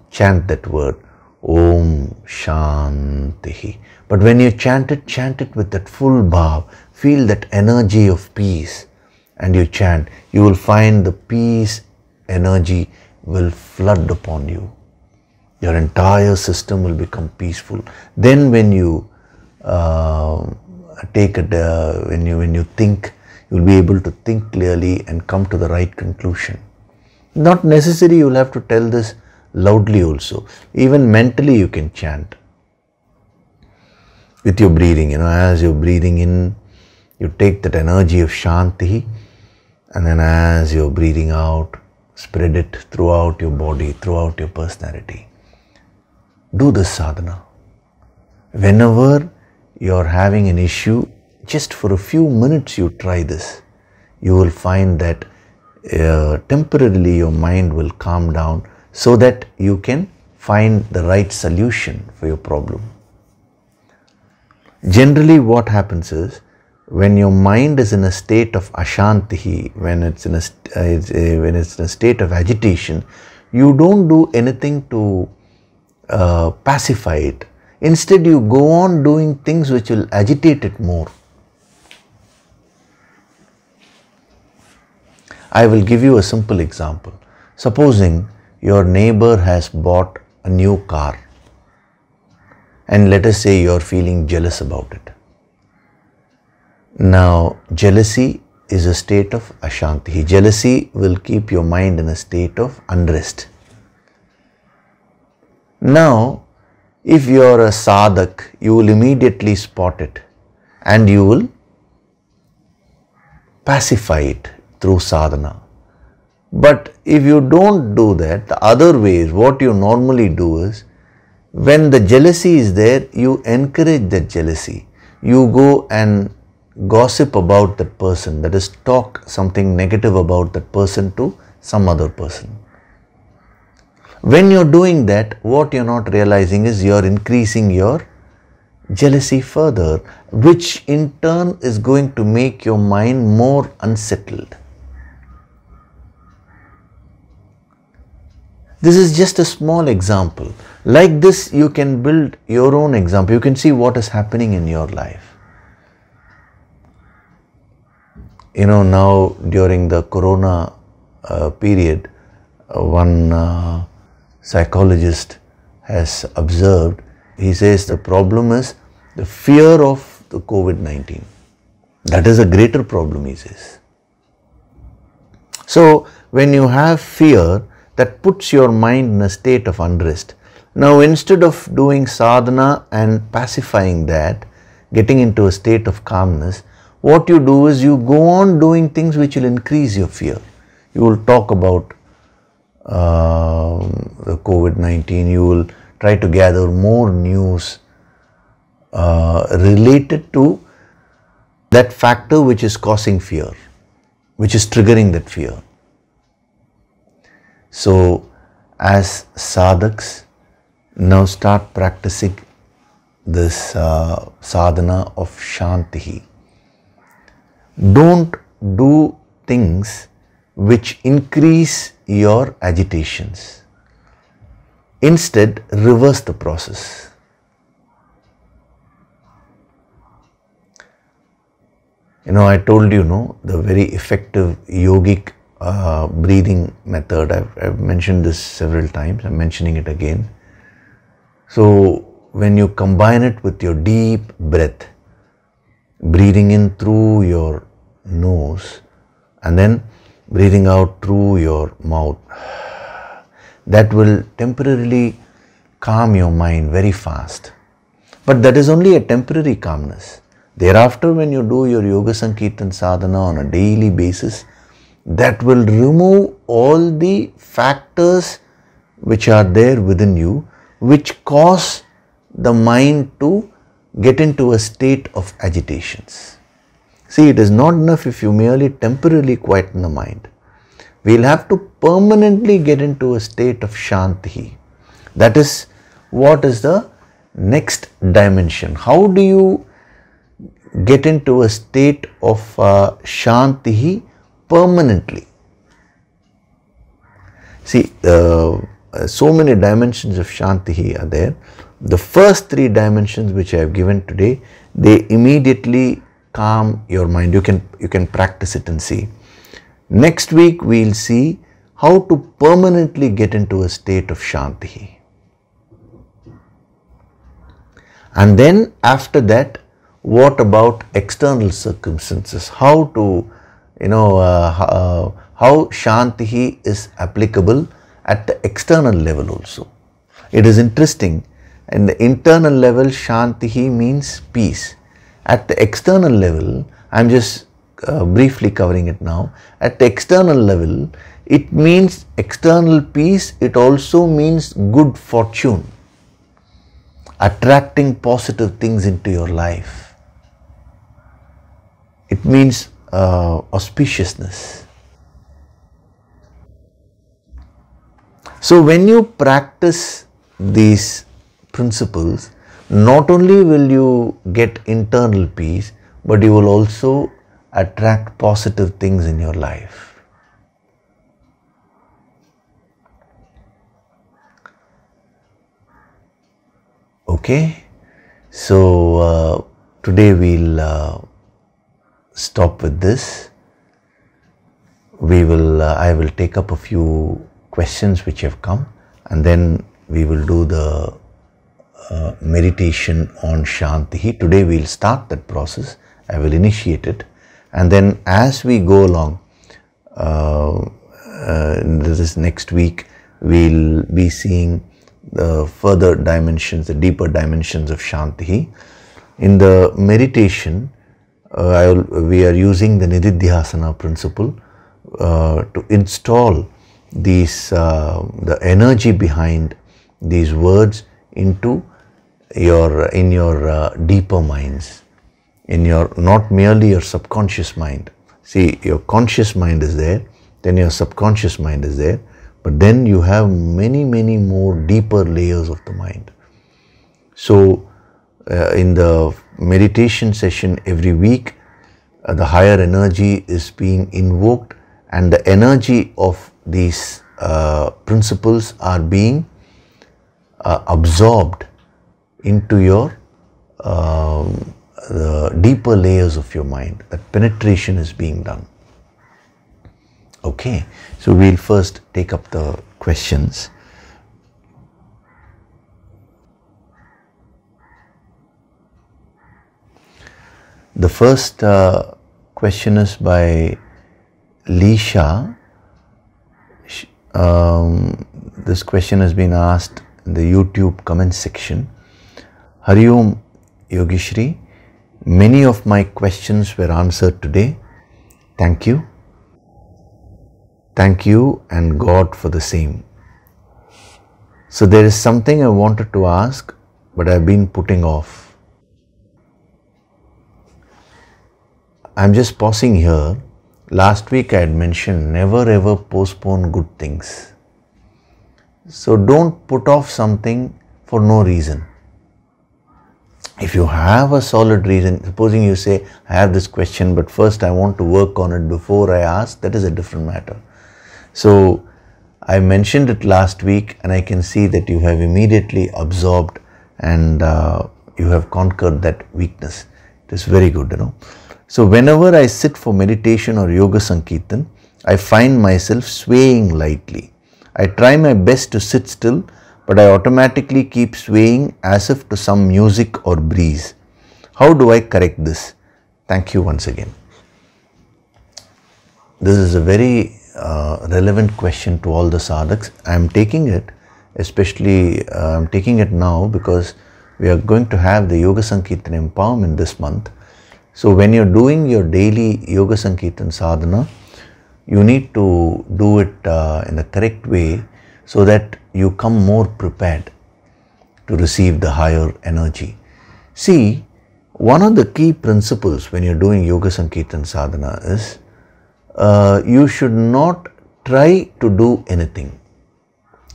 chant that word, Om Shanti. But when you chant it with that full bhav, feel that energy of peace, and you chant, you will find the peace energy will flood upon you. Your entire system will become peaceful. Then when you when you think, you'll be able to think clearly and come to the right conclusion. Not necessary you'll have to tell this loudly also. Even mentally you can chant with your breathing. As you're breathing in, you take that energy of Shanti, and then as you're breathing out, spread it throughout your body, throughout your personality. Do this sadhana. Whenever you're having an issue, just for a few minutes you try this. You will find that temporarily your mind will calm down, so that you can find the right solution for your problem. Generally what happens is, when your mind is in a state of ashanti, when it's in a state of agitation, you don't do anything to pacify it. Instead, you go on doing things which will agitate it more. I will give you a simple example. Supposing your neighbor has bought a new car, and let us say you are feeling jealous about it. Now, jealousy is a state of ashanti. Jealousy will keep your mind in a state of unrest. Now, if you are a sadhak, you will immediately spot it, and you will pacify it through sadhana. But if you don't do that, the other way is, what you normally do is, when the jealousy is there, you encourage that jealousy. You go and gossip about that person, that is, talk something negative about that person to some other person. When you're doing that, what you're not realizing is you're increasing your jealousy further, which in turn is going to make your mind more unsettled. This is just a small example. Like this, you can build your own example. You can see what is happening in your life. Now during the corona period, one psychologist has observed, he says the problem is the fear of the COVID-19. That is a greater problem, he says. So when you have fear, that puts your mind in a state of unrest. Now, instead of doing sadhana and pacifying that, getting into a state of calmness, what you do is you go on doing things which will increase your fear. You will talk about the COVID-19, you will try to gather more news related to that factor which is causing fear, which is triggering that fear. So, as sadhaks, now start practicing this sadhana of Shanti. Don't do things which increase your agitations. Instead, reverse the process. I told you, the very effective yogic breathing method. I've mentioned this several times. I'm mentioning it again. So, when you combine it with your deep breath, breathing in through your nose and then breathing out through your mouth, that will temporarily calm your mind very fast. But that is only a temporary calmness. Thereafter, when you do your Yoga Sankirtan sadhana on a daily basis, that will remove all the factors which are there within you, which cause the mind to get into a state of agitations. See, it is not enough if you merely temporarily quieten the mind. We will have to permanently get into a state of Shanti. That is what is the next dimension. How do you get into a state of Shanti permanently? See, so many dimensions of Shanti are there. The first three dimensions which I have given today, they immediately calm your mind. You can practice it and see. Next week we will see how to permanently get into a state of Shanti. And then after that, what about external circumstances? How to, how Shanti is applicable at the external level also. It is interesting. In the internal level, Shanti means peace. At the external level, I am just briefly covering it now. At the external level, it means external peace. It also means good fortune, attracting positive things into your life. It means auspiciousness. So when you practice these principles, not only will you get internal peace, but you will also attract positive things in your life. Okay, so today we'll stop with this. I will take up a few questions which have come, and then we will do the meditation on Shanti. Today we will start that process. I will initiate it, and then as we go along, this is next week, we will be seeing the further dimensions, the deeper dimensions of Shanti. In the meditation, we are using the Nididhyasana principle to install these the energy behind these words into your deeper minds, in your, not merely your subconscious mind. See, your conscious mind is there, then your subconscious mind is there, but then you have many more deeper layers of the mind. So in the meditation session every week, the higher energy is being invoked, and the energy of these principles are being absorbed into your the deeper layers of your mind. That penetration is being done. Okay, so we'll first take up the questions. The first question is by Lisha. This question has been asked in the YouTube comment section. Hari Om Yogishri, many of my questions were answered today. Thank you. Thank you and God for the same. So there is something I wanted to ask, but I've been putting off. I'm just pausing here. Last week I had mentioned never ever postpone good things. So don't put off something for no reason. If you have a solid reason, supposing you say, I have this question, but first I want to work on it before I ask, that is a different matter. So I mentioned it last week, and I can see that you have immediately absorbed and you have conquered that weakness. It is very good, So whenever I sit for meditation or yoga sankirtan, I find myself swaying lightly. I try my best to sit still, but I automatically keep swaying as if to some music or breeze. How do I correct this? Thank you once again. This is a very relevant question to all the sadhaks. I am taking it, especially I am taking it now because we are going to have the Yoga Sankirtan empowerment this month. So when you are doing your daily Yoga Sankirtan sadhana, You need to do it in the correct way so that you come more prepared to receive the higher energy. See, one of the key principles when you're doing Yoga Sankirtan Sadhana is you should not try to do anything.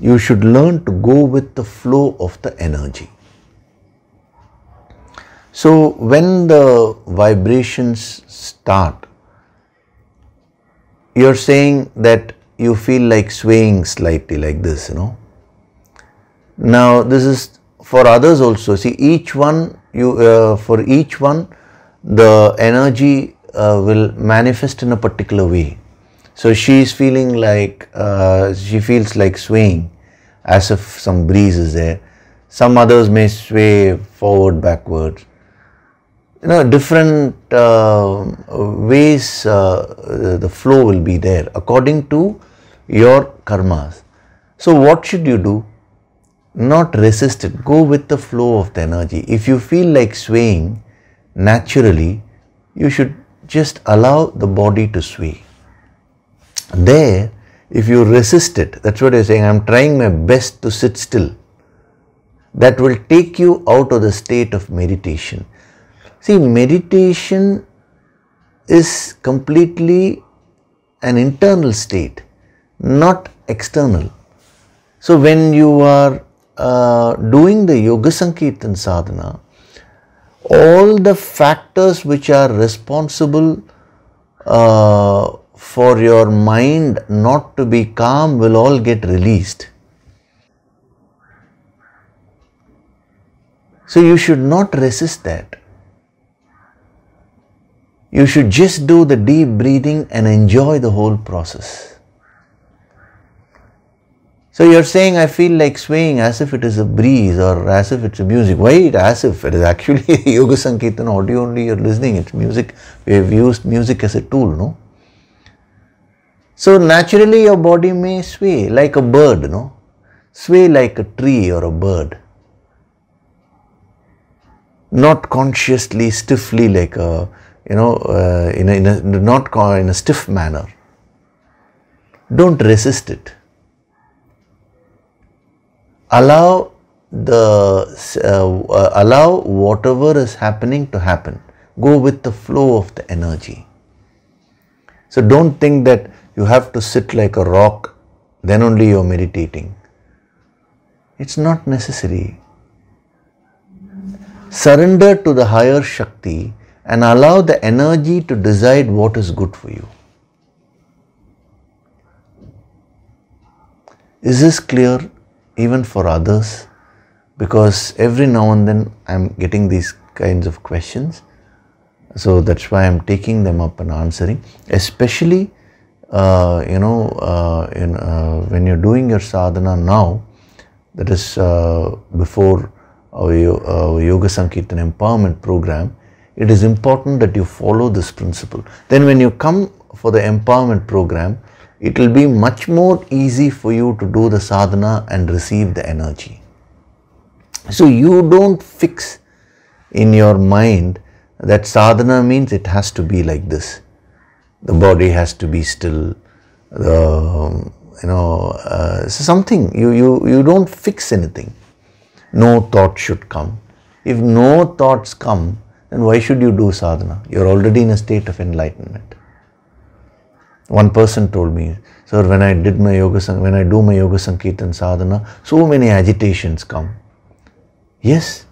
You should learn to go with the flow of the energy. So when the vibrations start, you're saying that you feel like swaying slightly like this, Now this is for others also. See, each one, for each one, the energy will manifest in a particular way. So she is feeling like, she feels like swaying as if some breeze is there. Some others may sway forward, backwards. Different ways the flow will be there according to your karmas. So what should you do? Not resist it. Go with the flow of the energy. If you feel like swaying naturally, you should just allow the body to sway. There, if you resist it, that's what you're saying, I'm trying my best to sit still. That will take you out of the state of meditation. See, meditation is completely an internal state, not external. So when you are doing the Yoga Sankirtan Sadhana, all the factors which are responsible for your mind not to be calm will all get released. So you should not resist that. You should just do the deep breathing and enjoy the whole process. So you're saying, I feel like swaying as if it is a breeze or as if it's a music. Why as if? It is actually Yoga Sankirtan audio only you're listening. It's music. We have used music as a tool, no? So naturally your body may sway like a bird, Sway like a tree or a bird. Not consciously, stiffly like a, not in a stiff manner. Don't resist it. Allow allow whatever is happening to happen. Go with the flow of the energy. So don't think that you have to sit like a rock, then only you're meditating. It's not necessary. Surrender to the higher Shakti and allow the energy to decide what is good for you. Is this clear even for others? Because every now and then I'm getting these kinds of questions. So that's why I'm taking them up and answering. Especially, when you're doing your sadhana now, that is before our Yoga Sankirtan Empowerment Program, it is important that you follow this principle. Then when you come for the Empowerment Program, it will be much more easy for you to do the sadhana and receive the energy. So you don't fix in your mind that sadhana means it has to be like this. The body has to be still. Something. You don't fix anything. No thought should come. If no thoughts come, then why should you do sadhana? You're already in a state of enlightenment. One person told me, sir, when I do my Yoga Sankirtan Sadhana, so many agitations come. Yes,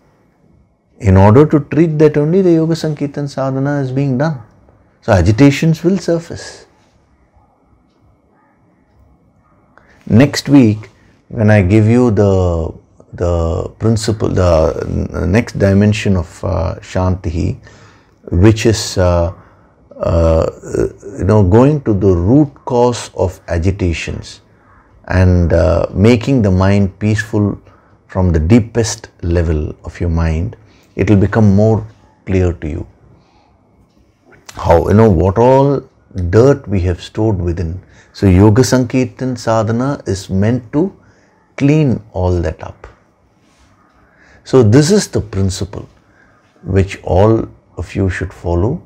in order to treat that only the Yoga Sankirtan Sadhana is being done. So agitations will surface. Next week, when I give you the principle, the next dimension of Shanti, which is going to the root cause of agitations and making the mind peaceful from the deepest level of your mind, it will become more clear to you. How, what all dirt we have stored within. So Yoga Sankirtan Sadhana is meant to clean all that up. So this is the principle which all of you should follow.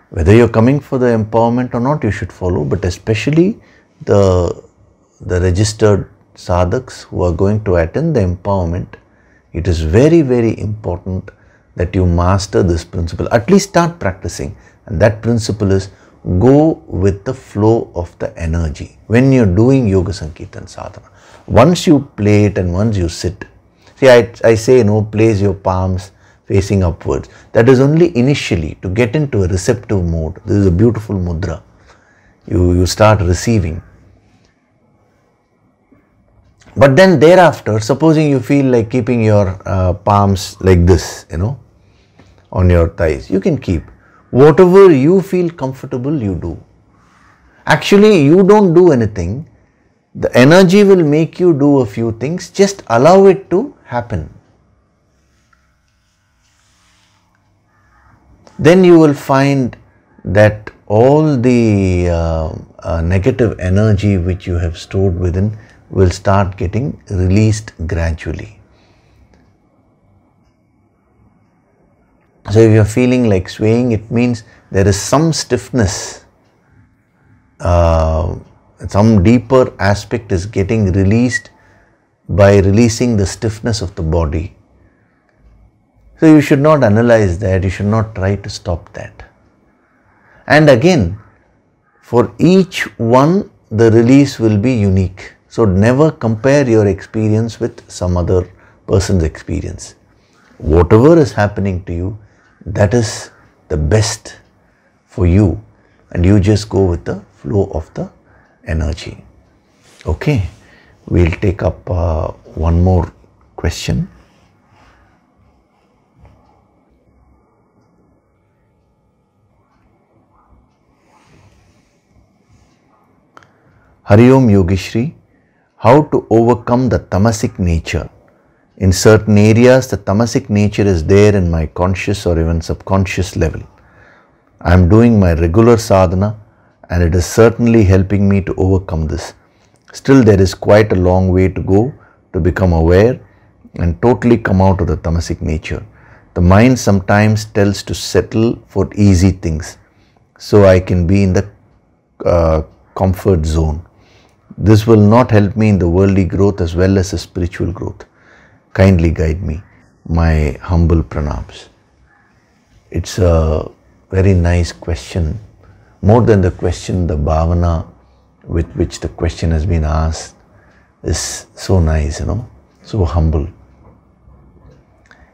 Whether you're coming for the empowerment or not, you should follow, but especially the registered sadhaks who are going to attend the empowerment, it is very, very important that you master this principle. At least start practicing. And that principle is go with the flow of the energy. When you're doing Yoga Sankirtan Sadhana, once you play it and once you sit, see, I say, place your palms facing upwards. That is only initially to get into a receptive mode. This is a beautiful mudra. You start receiving. But then thereafter, supposing you feel like keeping your palms like this, on your thighs, you can keep. Whatever you feel comfortable, you do. Actually, you don't do anything. The energy will make you do a few things. Just allow it to happen. Then you will find that all the negative energy which you have stored within will start getting released gradually. So if you are feeling like swaying, it means there is some stiffness, some deeper aspect is getting released by releasing the stiffness of the body. So you should not analyze that, you should not try to stop that. And again, for each one, the release will be unique. So never compare your experience with some other person's experience. Whatever is happening to you, that is the best for you, and you just go with the flow of the energy. Okay, we'll take up one more question. Hari Om Yogishri, how to overcome the tamasic nature? In certain areas, the tamasic nature is there in my conscious or even subconscious level. I am doing my regular sadhana and it is certainly helping me to overcome this. Still, there is quite a long way to go to become aware and totally come out of the tamasic nature. The mind sometimes tells to settle for easy things, so I can be in the comfort zone. This will not help me in the worldly growth as well as the spiritual growth. Kindly guide me. My humble pranams. It's a very nice question. More than the question, the bhavana with which the question has been asked is so nice, so humble.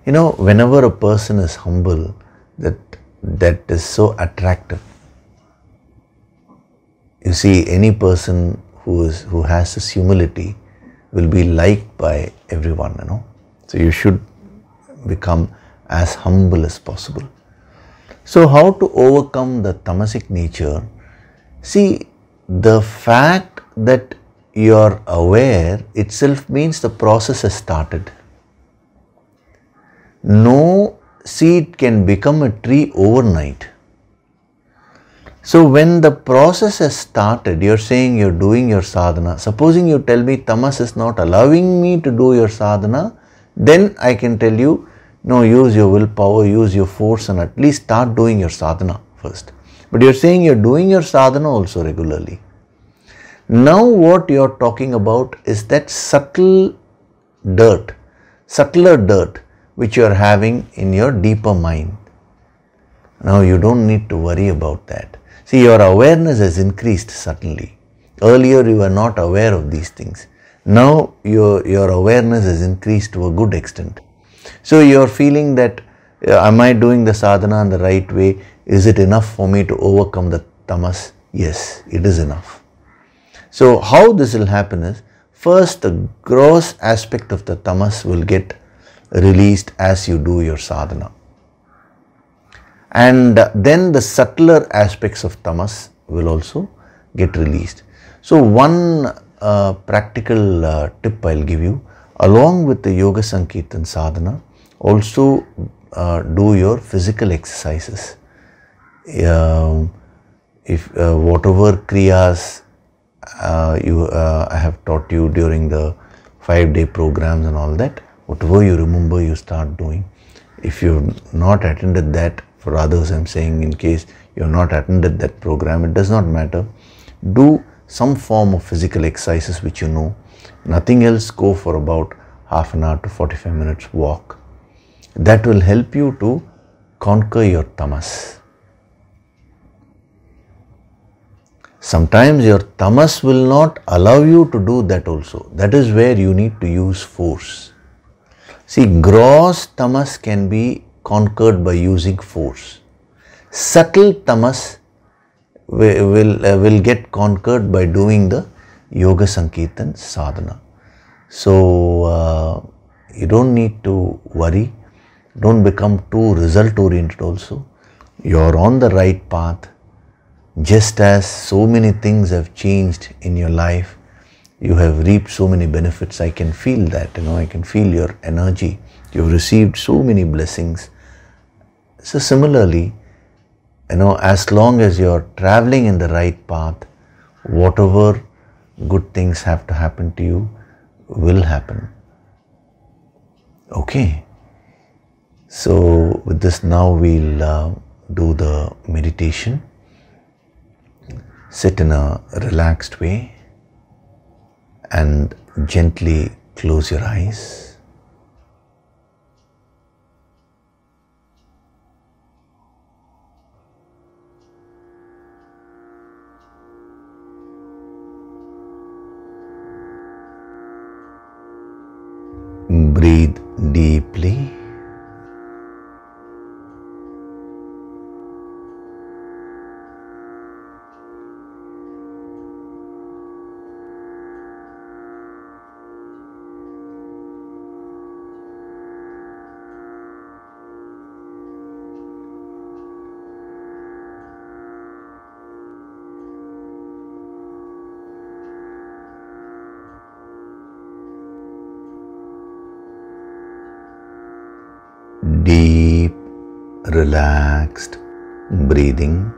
Whenever a person is humble, that is so attractive. You see, any person who has this humility will be liked by everyone, So you should become as humble as possible. So how to overcome the tamasic nature? See, the fact that you are aware itself means the process has started. No seed can become a tree overnight. So when the process has started, you're saying you're doing your sadhana. Supposing you tell me tamas is not allowing me to do your sadhana, then I can tell you, no, use your willpower, use your force and at least start doing your sadhana first. But you're saying you're doing your sadhana also regularly. Now what you're talking about is that subtler dirt which you're having in your deeper mind. Now you don't need to worry about that. See, your awareness has increased suddenly. Earlier you were not aware of these things. Now your awareness has increased to a good extent. So you're feeling that, am I doing the sadhana in the right way? Is it enough for me to overcome the tamas? Yes, it is enough. So how this will happen is, first the gross aspect of the tamas will get released as you do your sadhana. And then the subtler aspects of tamas will also get released. So one practical tip I'll give you, along with the Yoga Sankirtan sadhana, also do your physical exercises. If whatever kriyas I have taught you during the 5-day programs and all that, whatever you remember, you start doing. If you've not attended that, for others I'm saying, in case you have not attended that program, it does not matter. Do some form of physical exercises which you know. Nothing else, go for about half an hour to 45 minutes walk. That will help you to conquer your tamas. Sometimes your tamas will not allow you to do that also. That is where you need to use force. See, gross tamas can be conquered by using force. Subtle tamas will get conquered by doing the yoga sankirtan sadhana. So you don't need to worry. Don't become too result oriented also. You are on the right path. Just as so many things have changed in your life, you have reaped so many benefits. I can feel that, I can feel your energy. You've received so many blessings. So similarly, as long as you're traveling in the right path, whatever good things have to happen to you will happen. Okay. So with this now we'll do the meditation. Sit in a relaxed way and gently close your eyes. Breathe deeply. Deep, relaxed breathing.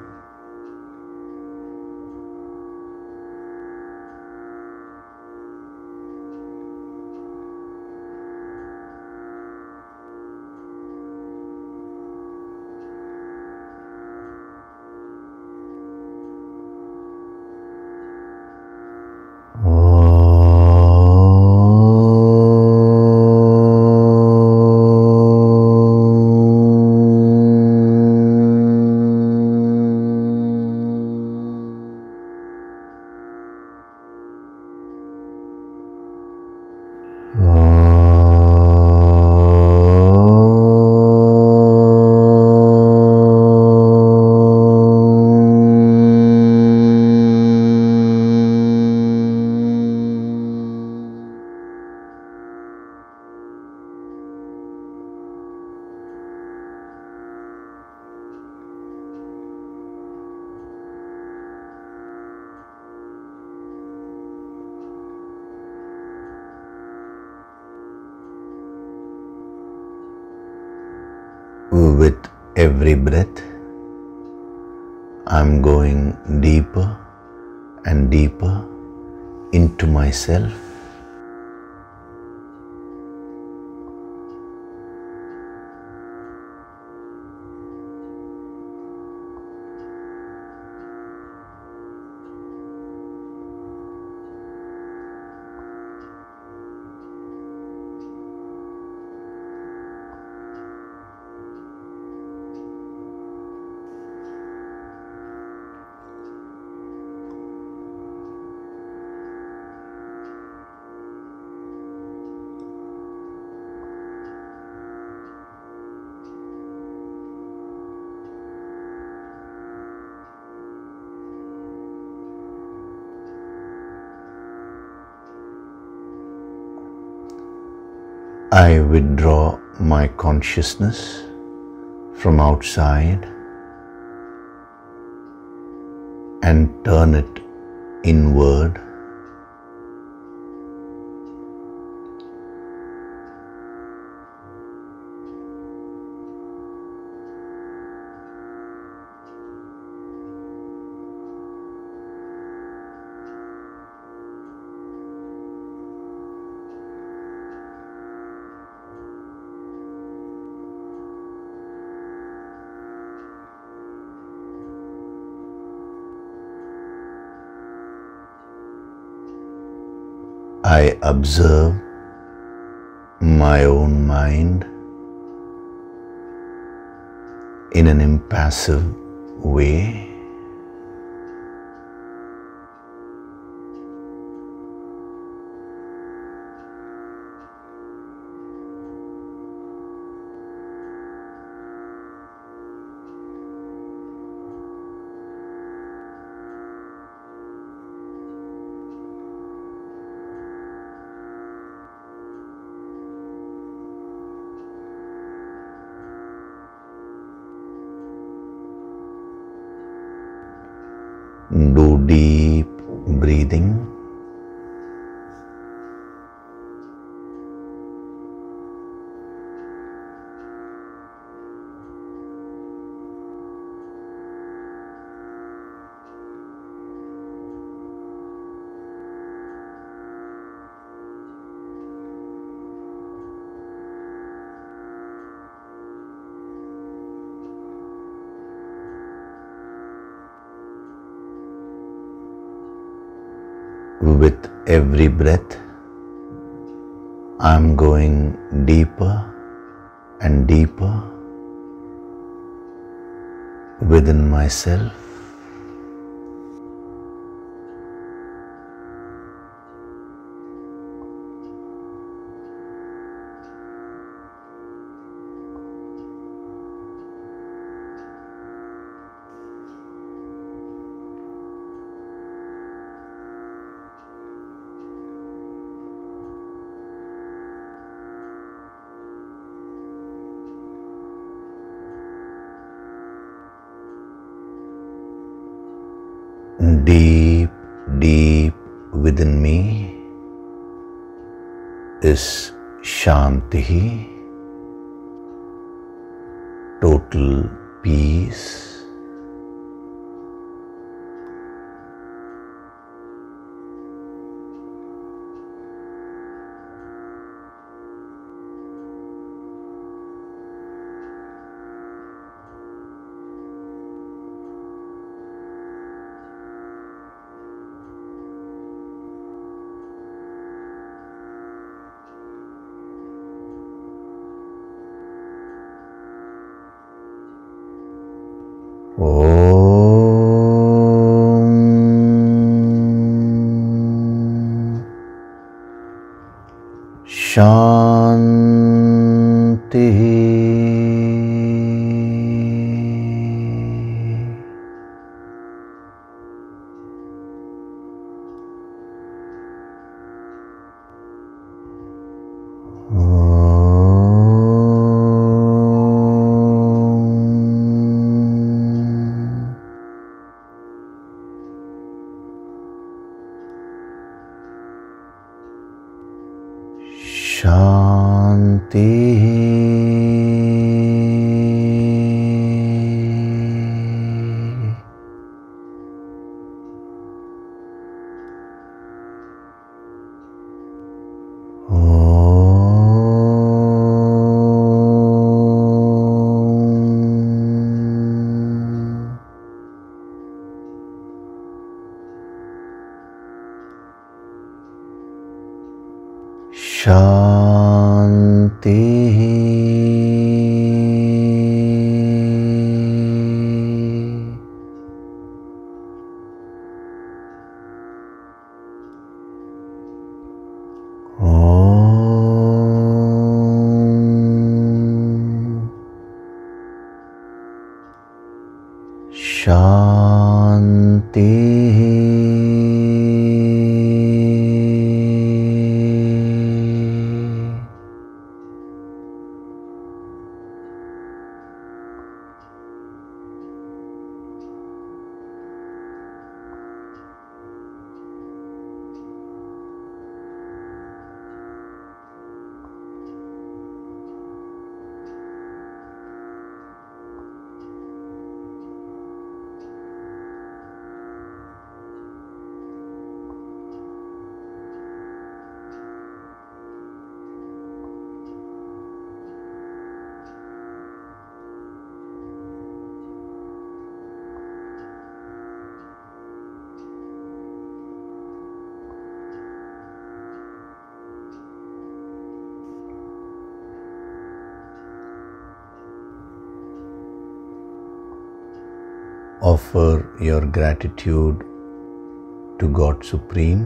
With every breath, I'm going deeper and deeper into myself. I withdraw my consciousness from outside and turn it inward. I observe my own mind in an impassive way. Do deep breathing. With every breath, I'm going deeper and deeper within myself. Deep, deep within me is Shanti, total peace. Shanti. Offer your gratitude to God Supreme.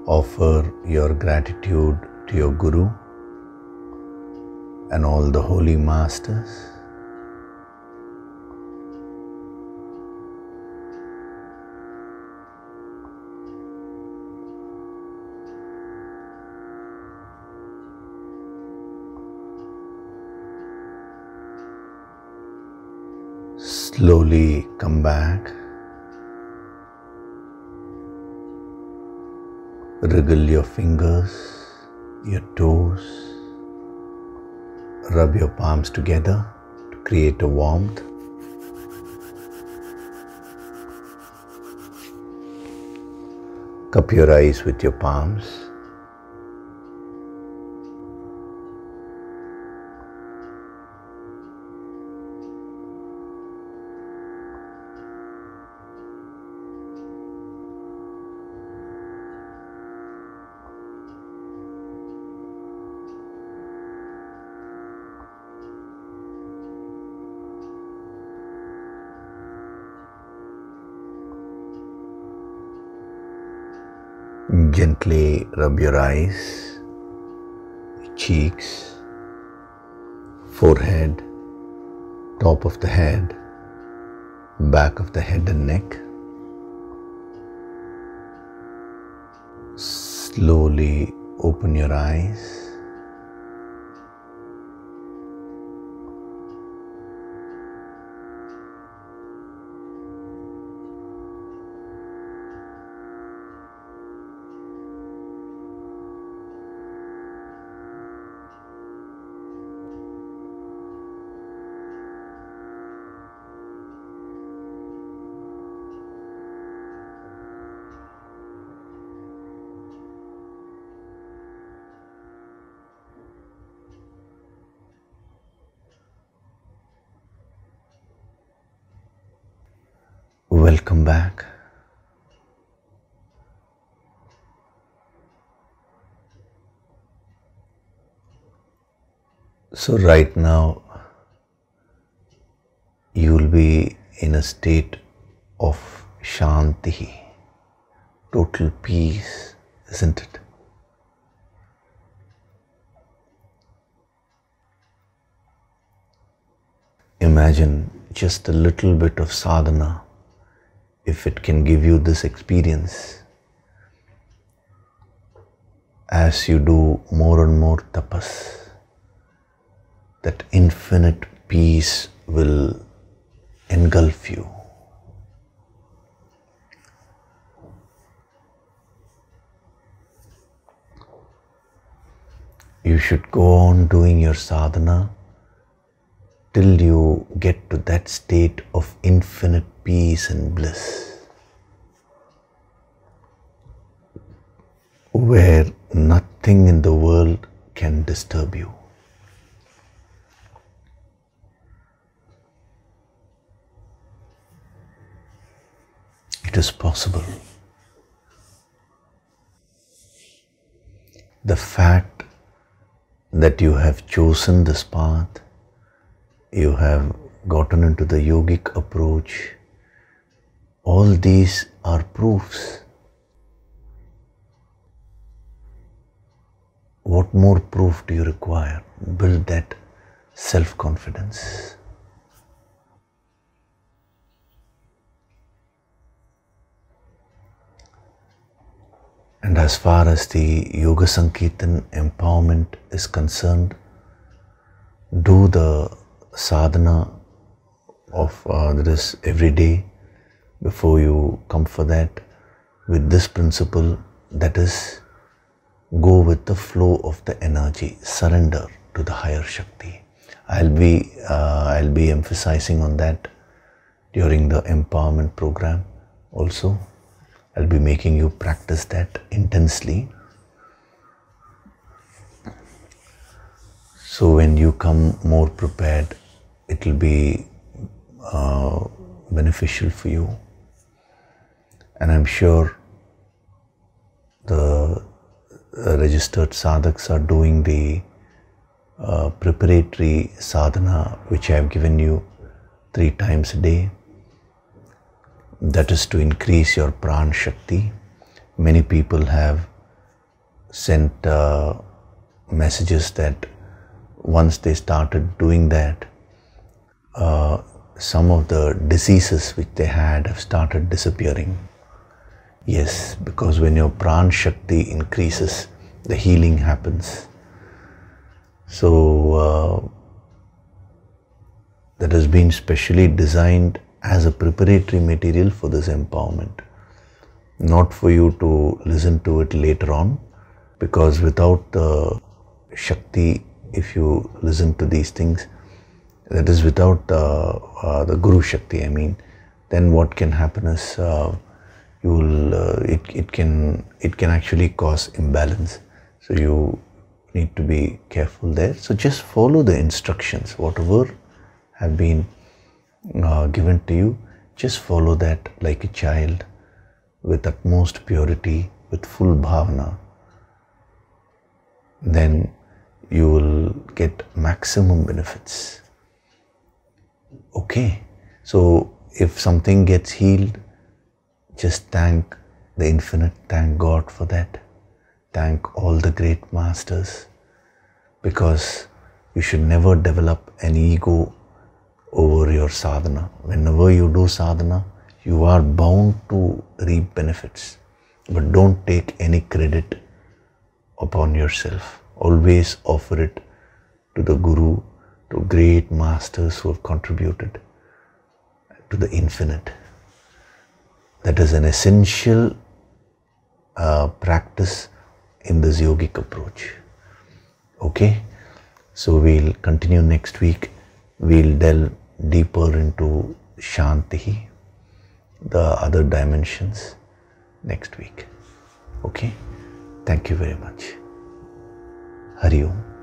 Offer your gratitude to your Guru and all the holy masters. Slowly come back. Wriggle your fingers, your toes, rub your palms together to create a warmth. Cup your eyes with your palms. Gently rub your eyes, cheeks, forehead, top of the head, back of the head and neck. Slowly open your eyes. Welcome back. So right now you will be in a state of Shanti, total peace, isn't it? Imagine just a little bit of sadhana, if it can give you this experience. As you do more and more tapas, that infinite peace will engulf you. You should go on doing your sadhana till you get to that state of infinite peace and bliss, where nothing in the world can disturb you. It is possible. The fact that you have chosen this path, you have gotten into the yogic approach, all these are proofs. What more proof do you require? Build that self-confidence. And as far as the Yoga Sankirtan empowerment is concerned, do the sadhana of this every day before you come for that, with this principle, that is, go with the flow of the energy, surrender to the higher Shakti. I'll be emphasizing on that during the empowerment program also. I'll be making you practice that intensely. So when you come more prepared, it will be beneficial for you. And I'm sure the registered sadhaks are doing the preparatory sadhana which I have given you 3 times a day. That is to increase your pran shakti. Many people have sent messages that once they started doing that, some of the diseases which they had have started disappearing. Yes, because when your pran shakti increases, the healing happens. So that has been specially designed as a preparatory material for this empowerment. Not for you to listen to it later on, because without the shakti, if you listen to these things, that is without the Guru Shakti, I mean, then what can happen is it can actually cause imbalance. So you need to be careful there. So just follow the instructions, whatever have been given to you, just follow that like a child, with utmost purity, with full bhavana. Then you will get maximum benefits. Okay, so if something gets healed, just thank the Infinite, thank God for that. Thank all the great masters, because you should never develop an ego over your sadhana. Whenever you do sadhana, you are bound to reap benefits, but don't take any credit upon yourself. Always offer it to the Guru, to great masters who have contributed, to the Infinite. That is an essential practice in this yogic approach. Okay, so we'll continue next week. We'll delve deeper into Shanti, the other dimensions, next week. Okay, thank you very much. Hari Om.